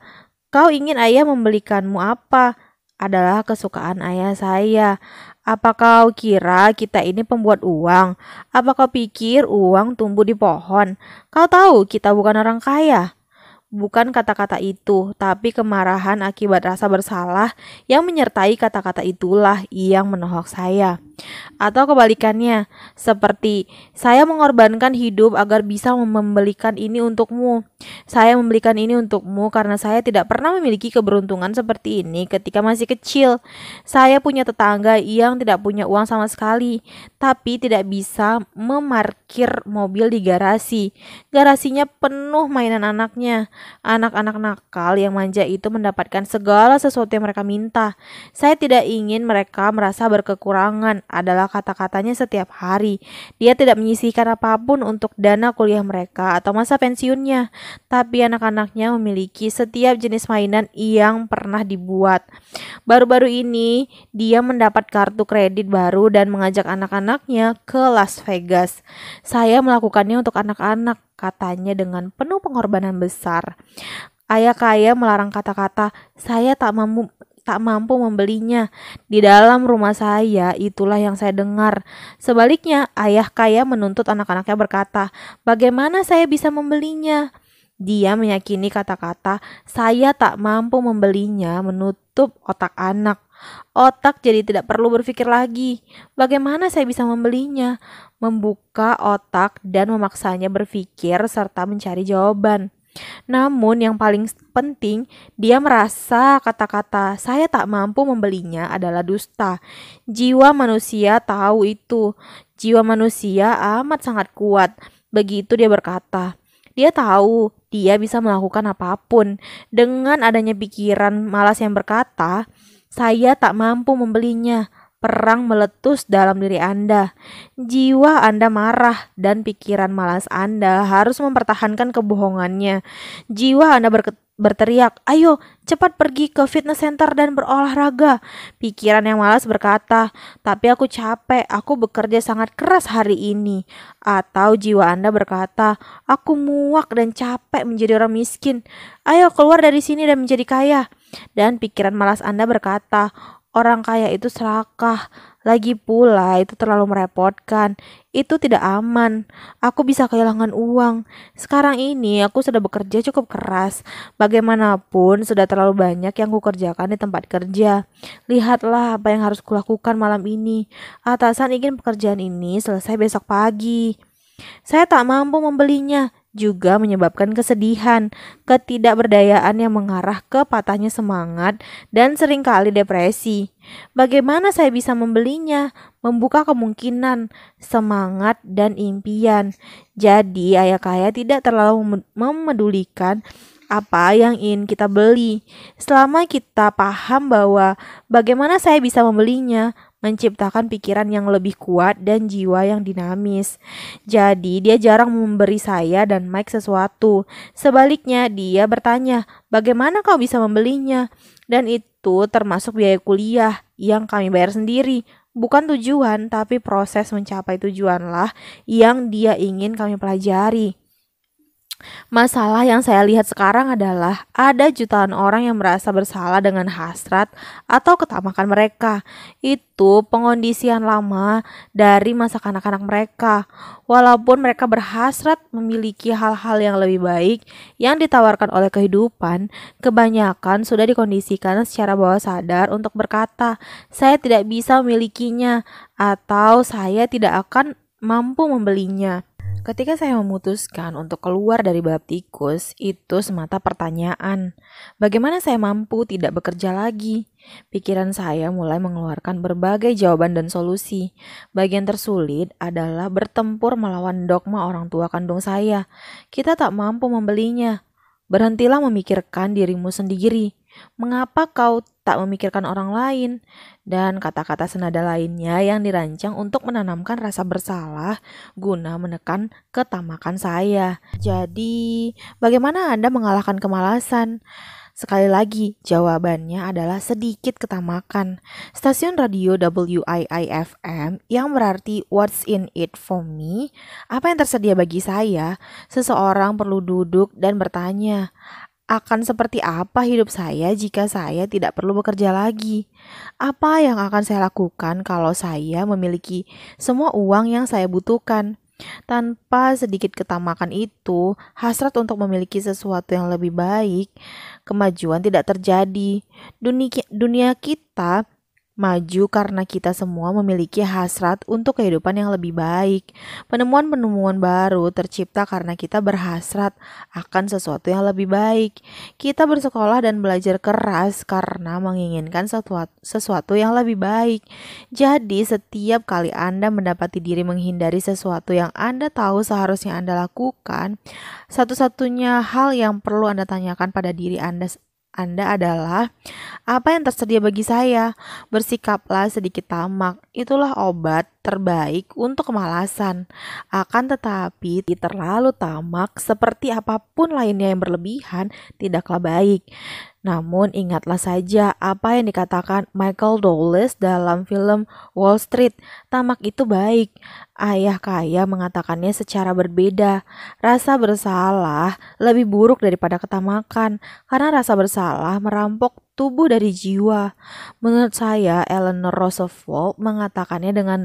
Speaker 1: Kau ingin ayah membelikanmu apa? Adalah kesukaan ayah saya. Apa kau kira kita ini pembuat uang? Apa kau pikir uang tumbuh di pohon? Kau tahu kita bukan orang kaya. Bukan kata-kata itu, tapi kemarahan akibat rasa bersalah yang menyertai kata-kata itulah yang menohok saya. Atau kebalikannya, seperti saya mengorbankan hidup agar bisa membelikan ini untukmu. Saya membelikan ini untukmu karena saya tidak pernah memiliki keberuntungan seperti ini ketika masih kecil. Saya punya tetangga yang tidak punya uang sama sekali, tapi tidak bisa memarkir mobil di garasi. Garasinya penuh mainan anaknya. Anak-anak nakal yang manja itu mendapatkan segala sesuatu yang mereka minta. Saya tidak ingin mereka merasa berkekurangan, adalah kata-katanya setiap hari. Dia tidak menyisihkan apapun untuk dana kuliah mereka atau masa pensiunnya, tapi anak-anaknya memiliki setiap jenis mainan yang pernah dibuat. Baru-baru ini, dia mendapat kartu kredit baru dan mengajak anak-anaknya ke Las Vegas. Saya melakukannya untuk anak-anak, katanya dengan penuh pengorbanan besar. Ayah kaya melarang kata-kata, saya tak mampu membelinya. Di dalam rumah saya, itulah yang saya dengar. Sebaliknya, ayah kaya menuntut anak-anaknya berkata, bagaimana saya bisa membelinya? Dia meyakini kata-kata, saya tak mampu membelinya menutup otak anak. Otak jadi tidak perlu berpikir lagi. Bagaimana saya bisa membelinya? Membuka otak dan memaksanya berpikir serta mencari jawaban. Namun yang paling penting, dia merasa kata-kata saya tak mampu membelinya adalah dusta. Jiwa manusia tahu itu. Jiwa manusia amat sangat kuat. Begitu dia berkata. Dia tahu dia bisa melakukan apapun. Dengan adanya pikiran malas yang berkata, saya tak mampu membelinya. Perang meletus dalam diri Anda. Jiwa Anda marah dan pikiran malas Anda harus mempertahankan kebohongannya. Jiwa Anda berteriak, ayo cepat pergi ke fitness center dan berolahraga. Pikiran yang malas berkata, tapi aku capek, aku bekerja sangat keras hari ini. Atau jiwa Anda berkata, aku muak dan capek menjadi orang miskin. Ayo keluar dari sini dan menjadi kaya. Dan pikiran malas Anda berkata, orang kaya itu serakah. Lagi pula itu terlalu merepotkan. Itu tidak aman. Aku bisa kehilangan uang. Sekarang ini aku sudah bekerja cukup keras. Bagaimanapun sudah terlalu banyak yang kukerjakan di tempat kerja. Lihatlah apa yang harus kulakukan malam ini. Atasan ingin pekerjaan ini selesai besok pagi. Saya tak mampu membelinya, juga menyebabkan kesedihan, ketidakberdayaan yang mengarah ke patahnya semangat dan seringkali depresi. Bagaimana saya bisa membelinya? Membuka kemungkinan, semangat, dan impian. Jadi ayah kaya tidak terlalu memedulikan apa yang ingin kita beli. Selama kita paham bahwa bagaimana saya bisa membelinya, menciptakan pikiran yang lebih kuat dan jiwa yang dinamis. Jadi dia jarang memberi saya dan Mike sesuatu. Sebaliknya dia bertanya, bagaimana kau bisa membelinya? Dan itu termasuk biaya kuliah yang kami bayar sendiri. Bukan tujuan, tapi proses mencapai tujuanlah yang dia ingin kami pelajari. Masalah yang saya lihat sekarang adalah ada jutaan orang yang merasa bersalah dengan hasrat atau ketamakan mereka. Itu pengondisian lama dari masa kanak-kanak mereka. Walaupun mereka berhasrat memiliki hal-hal yang lebih baik yang ditawarkan oleh kehidupan, kebanyakan sudah dikondisikan secara bawah sadar untuk berkata, "Saya tidak bisa memilikinya," atau "Saya tidak akan mampu membelinya." Ketika saya memutuskan untuk keluar dari bab tikus, itu semata pertanyaan. Bagaimana saya mampu tidak bekerja lagi? Pikiran saya mulai mengeluarkan berbagai jawaban dan solusi. Bagian tersulit adalah bertempur melawan dogma orang tua kandung saya. Kita tak mampu membelinya. Berhentilah memikirkan dirimu sendiri. Mengapa kau tak memikirkan orang lain? Dan kata-kata senada lainnya yang dirancang untuk menanamkan rasa bersalah guna menekan ketamakan saya. Jadi, bagaimana Anda mengalahkan kemalasan? Sekali lagi, jawabannya adalah sedikit ketamakan. Stasiun radio WIIFM yang berarti What's in it for me? Apa yang tersedia bagi saya? Seseorang perlu duduk dan bertanya, akan seperti apa hidup saya jika saya tidak perlu bekerja lagi? Apa yang akan saya lakukan kalau saya memiliki semua uang yang saya butuhkan? Tanpa sedikit ketamakan itu, hasrat untuk memiliki sesuatu yang lebih baik, kemajuan tidak terjadi. Dunia kita maju karena kita semua memiliki hasrat untuk kehidupan yang lebih baik. Penemuan-penemuan baru tercipta karena kita berhasrat akan sesuatu yang lebih baik. Kita bersekolah dan belajar keras karena menginginkan sesuatu yang lebih baik. Jadi, setiap kali Anda mendapati diri menghindari sesuatu yang Anda tahu seharusnya Anda lakukan, satu-satunya hal yang perlu Anda tanyakan pada diri Anda adalah, apa yang tersedia bagi saya? Bersikaplah sedikit tamak. Itulah obat terbaik untuk kemalasan. Akan tetapi, terlalu tamak seperti apapun lainnya yang berlebihan tidaklah baik. Namun ingatlah saja apa yang dikatakan Michael Douglas dalam film Wall Street. Tamak itu baik. Ayah kaya mengatakannya secara berbeda. Rasa bersalah lebih buruk daripada ketamakan, karena rasa bersalah merampok tubuh dari jiwa. Menurut saya, Eleanor Roosevelt mengatakannya dengan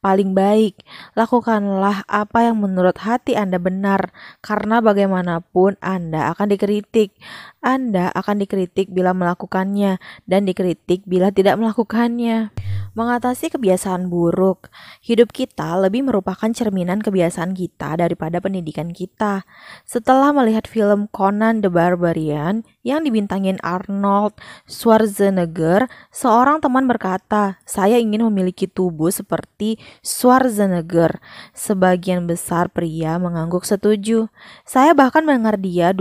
Speaker 1: paling baik. Lakukanlah apa yang menurut hati Anda benar, karena bagaimanapun Anda akan dikritik. Anda akan dikritik bila melakukannya, dan dikritik bila tidak melakukannya. Mengatasi kebiasaan buruk, hidup kita lebih merupakan cerminan kebiasaan kita daripada pendidikan kita. Setelah melihat film Conan the Barbarian yang dibintangin Arnold Schwarzenegger, seorang teman berkata, "Saya ingin memiliki tubuh seperti Schwarzenegger." Sebagian besar pria mengangguk setuju. Saya bahkan mendengar dia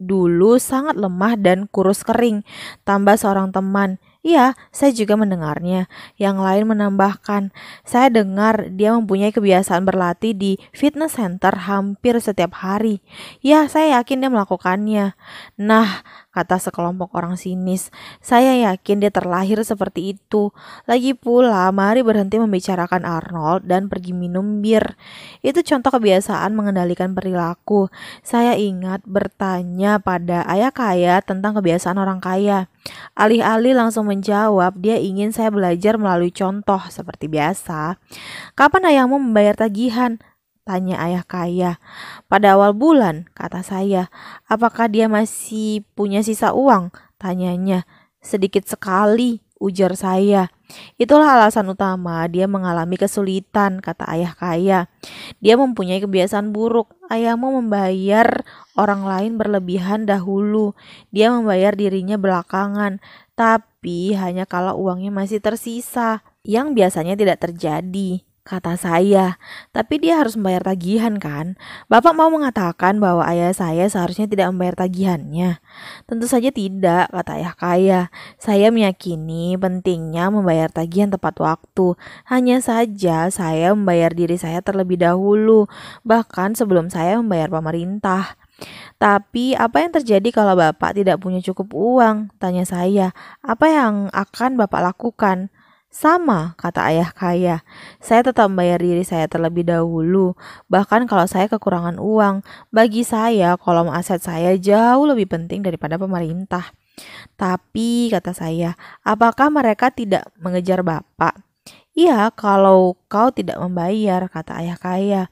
Speaker 1: dulu sangat lemah dan kurus kering. Tambah seorang teman, "Iya, saya juga mendengarnya." Yang lain menambahkan, "Saya dengar dia mempunyai kebiasaan berlatih di fitness center hampir setiap hari." "Ya, saya yakin dia melakukannya." "Nah," kata sekelompok orang sinis, "saya yakin dia terlahir seperti itu." Lagi pula, mari berhenti membicarakan Arnold dan pergi minum bir. Itu contoh kebiasaan mengendalikan perilaku. Saya ingat bertanya pada ayah kaya tentang kebiasaan orang kaya. Alih-alih langsung menjawab, dia ingin saya belajar melalui contoh seperti biasa. "Kapan ayahmu membayar tagihan?" tanya ayah kaya. "Pada awal bulan," kata saya. "Apakah dia masih punya sisa uang?" tanyanya. "Sedikit sekali," ujar saya. "Itulah alasan utama dia mengalami kesulitan," kata ayah kaya. "Dia mempunyai kebiasaan buruk. Ayahmu membayar orang lain berlebihan dahulu. Dia membayar dirinya belakangan, tapi hanya kalau uangnya masih tersisa, yang biasanya tidak terjadi," kata saya. "Tapi dia harus membayar tagihan kan? Bapak mau mengatakan bahwa ayah saya seharusnya tidak membayar tagihannya?" "Tentu saja tidak," kata ayah kaya. "Saya meyakini pentingnya membayar tagihan tepat waktu. Hanya saja saya membayar diri saya terlebih dahulu, bahkan sebelum saya membayar pemerintah." "Tapi apa yang terjadi kalau Bapak tidak punya cukup uang?" tanya saya. "Apa yang akan Bapak lakukan?" Sama, kata ayah kaya. Saya tetap membayar diri saya terlebih dahulu, bahkan kalau saya kekurangan uang. Bagi saya, kolom aset saya jauh lebih penting daripada pemerintah. Tapi, kata saya, apakah mereka tidak mengejar Bapak? Iya, kalau kau tidak membayar, kata ayah kaya.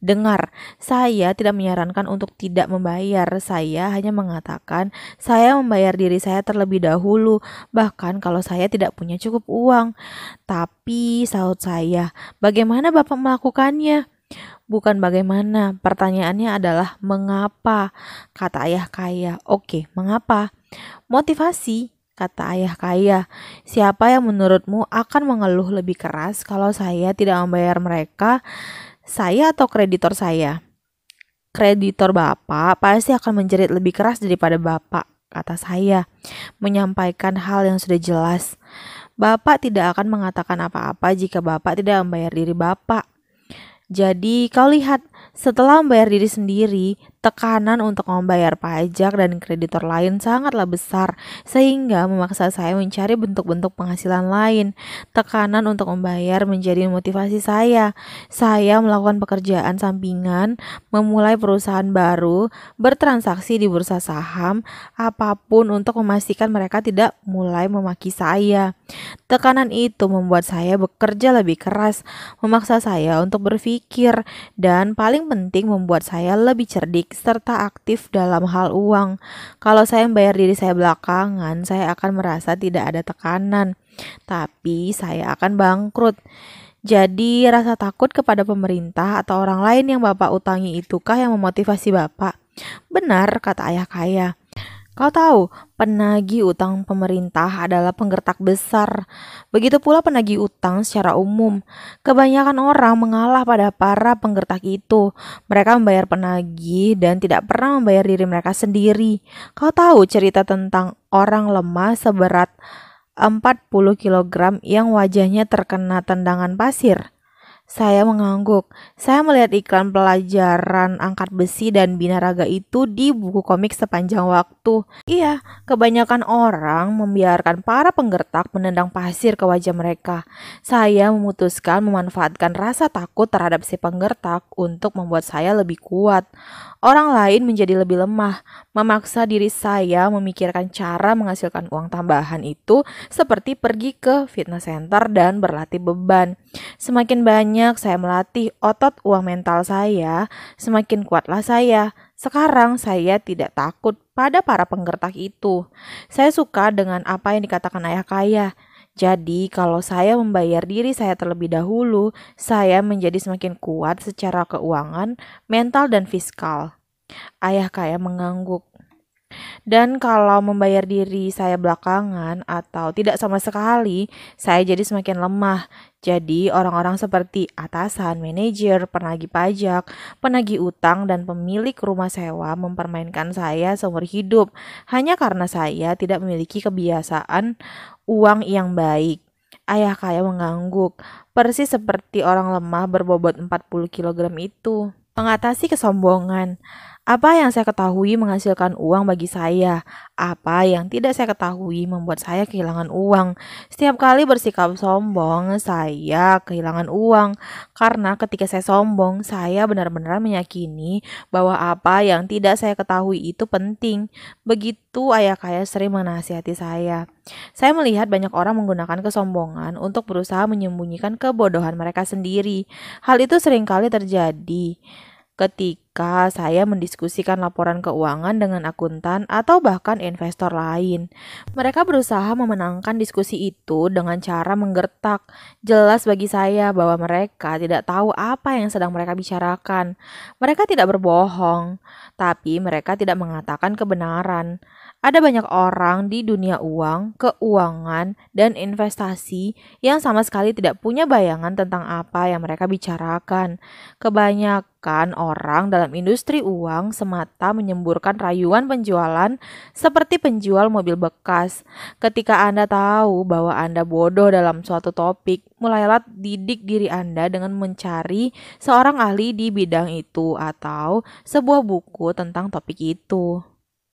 Speaker 1: Dengar, saya tidak menyarankan untuk tidak membayar. Saya hanya mengatakan saya membayar diri saya terlebih dahulu, bahkan kalau saya tidak punya cukup uang. Tapi, sahut saya, bagaimana Bapak melakukannya? Bukan bagaimana, pertanyaannya adalah mengapa, kata ayah kaya. Oke, mengapa? Motivasi, kata ayah kaya. Siapa yang menurutmu akan mengeluh lebih keras kalau saya tidak membayar mereka, saya atau kreditor saya? Kreditor Bapak pasti akan menjerit lebih keras daripada Bapak, kata saya, menyampaikan hal yang sudah jelas. Bapak tidak akan mengatakan apa-apa jika Bapak tidak membayar diri Bapak. Jadi kau lihat, setelah membayar diri sendiri, tekanan untuk membayar pajak dan kreditor lain sangatlah besar, sehingga memaksa saya mencari bentuk-bentuk penghasilan lain. Tekanan untuk membayar menjadi motivasi saya. Saya melakukan pekerjaan sampingan, memulai perusahaan baru, bertransaksi di bursa saham, apapun untuk memastikan mereka tidak mulai memaki saya. Tekanan itu membuat saya bekerja lebih keras, memaksa saya untuk berpikir, dan paling penting membuat saya lebih cerdik serta aktif dalam hal uang. Kalau saya membayar diri saya belakangan, saya akan merasa tidak ada tekanan, tapi saya akan bangkrut. Jadi rasa takut kepada pemerintah atau orang lain yang Bapak utangi itukah yang memotivasi Bapak? Benar, kata ayah kaya. Kau tahu, penagih utang pemerintah adalah penggertak besar. Begitu pula penagih utang secara umum. Kebanyakan orang mengalah pada para penggertak itu. Mereka membayar penagih dan tidak pernah membayar diri mereka sendiri. Kau tahu cerita tentang orang lemah seberat 40 kilogram yang wajahnya terkena tendangan pasir? Saya mengangguk. Saya melihat iklan pelajaran angkat besi dan binaraga itu di buku komik sepanjang waktu. Iya, kebanyakan orang membiarkan para penggertak menendang pasir ke wajah mereka. Saya memutuskan memanfaatkan rasa takut terhadap si penggertak untuk membuat saya lebih kuat. Orang lain menjadi lebih lemah. Memaksa diri saya memikirkan cara menghasilkan uang tambahan itu seperti pergi ke fitness center dan berlatih beban. Semakin banyak saya melatih otot uang mental saya, semakin kuatlah saya. Sekarang saya tidak takut pada para penggertak itu. Saya suka dengan apa yang dikatakan ayah kaya. Jadi kalau saya membayar diri saya terlebih dahulu, saya menjadi semakin kuat secara keuangan, mental, dan fiskal. Ayah kaya mengangguk. Dan kalau membayar diri saya belakangan atau tidak sama sekali, saya jadi semakin lemah. Jadi orang-orang seperti atasan, manajer, penagih pajak, penagih utang, dan pemilik rumah sewa mempermainkan saya seumur hidup hanya karena saya tidak memiliki kebiasaan uang yang baik. Ayah kaya mengangguk, persis seperti orang lemah berbobot 40 kilogram itu. Mengatasi kesombongan. Apa yang saya ketahui menghasilkan uang bagi saya? Apa yang tidak saya ketahui membuat saya kehilangan uang? Setiap kali bersikap sombong, saya kehilangan uang. Karena ketika saya sombong, saya benar-benar meyakini bahwa apa yang tidak saya ketahui itu penting. Begitu ayah kaya sering menasihati saya. Saya melihat banyak orang menggunakan kesombongan untuk berusaha menyembunyikan kebodohan mereka sendiri. Hal itu seringkali terjadi ketika saya mendiskusikan laporan keuangan dengan akuntan atau bahkan investor lain. Mereka berusaha memenangkan diskusi itu dengan cara menggertak. Jelas bagi saya bahwa mereka tidak tahu apa yang sedang mereka bicarakan. Mereka tidak berbohong, tapi mereka tidak mengatakan kebenaran. Ada banyak orang di dunia uang, keuangan, dan investasi yang sama sekali tidak punya bayangan tentang apa yang mereka bicarakan. Kebanyakan orang dalam industri uang semata menyemburkan rayuan penjualan seperti penjual mobil bekas. Ketika Anda tahu bahwa Anda bodoh dalam suatu topik, mulailah didik diri Anda dengan mencari seorang ahli di bidang itu atau sebuah buku tentang topik itu.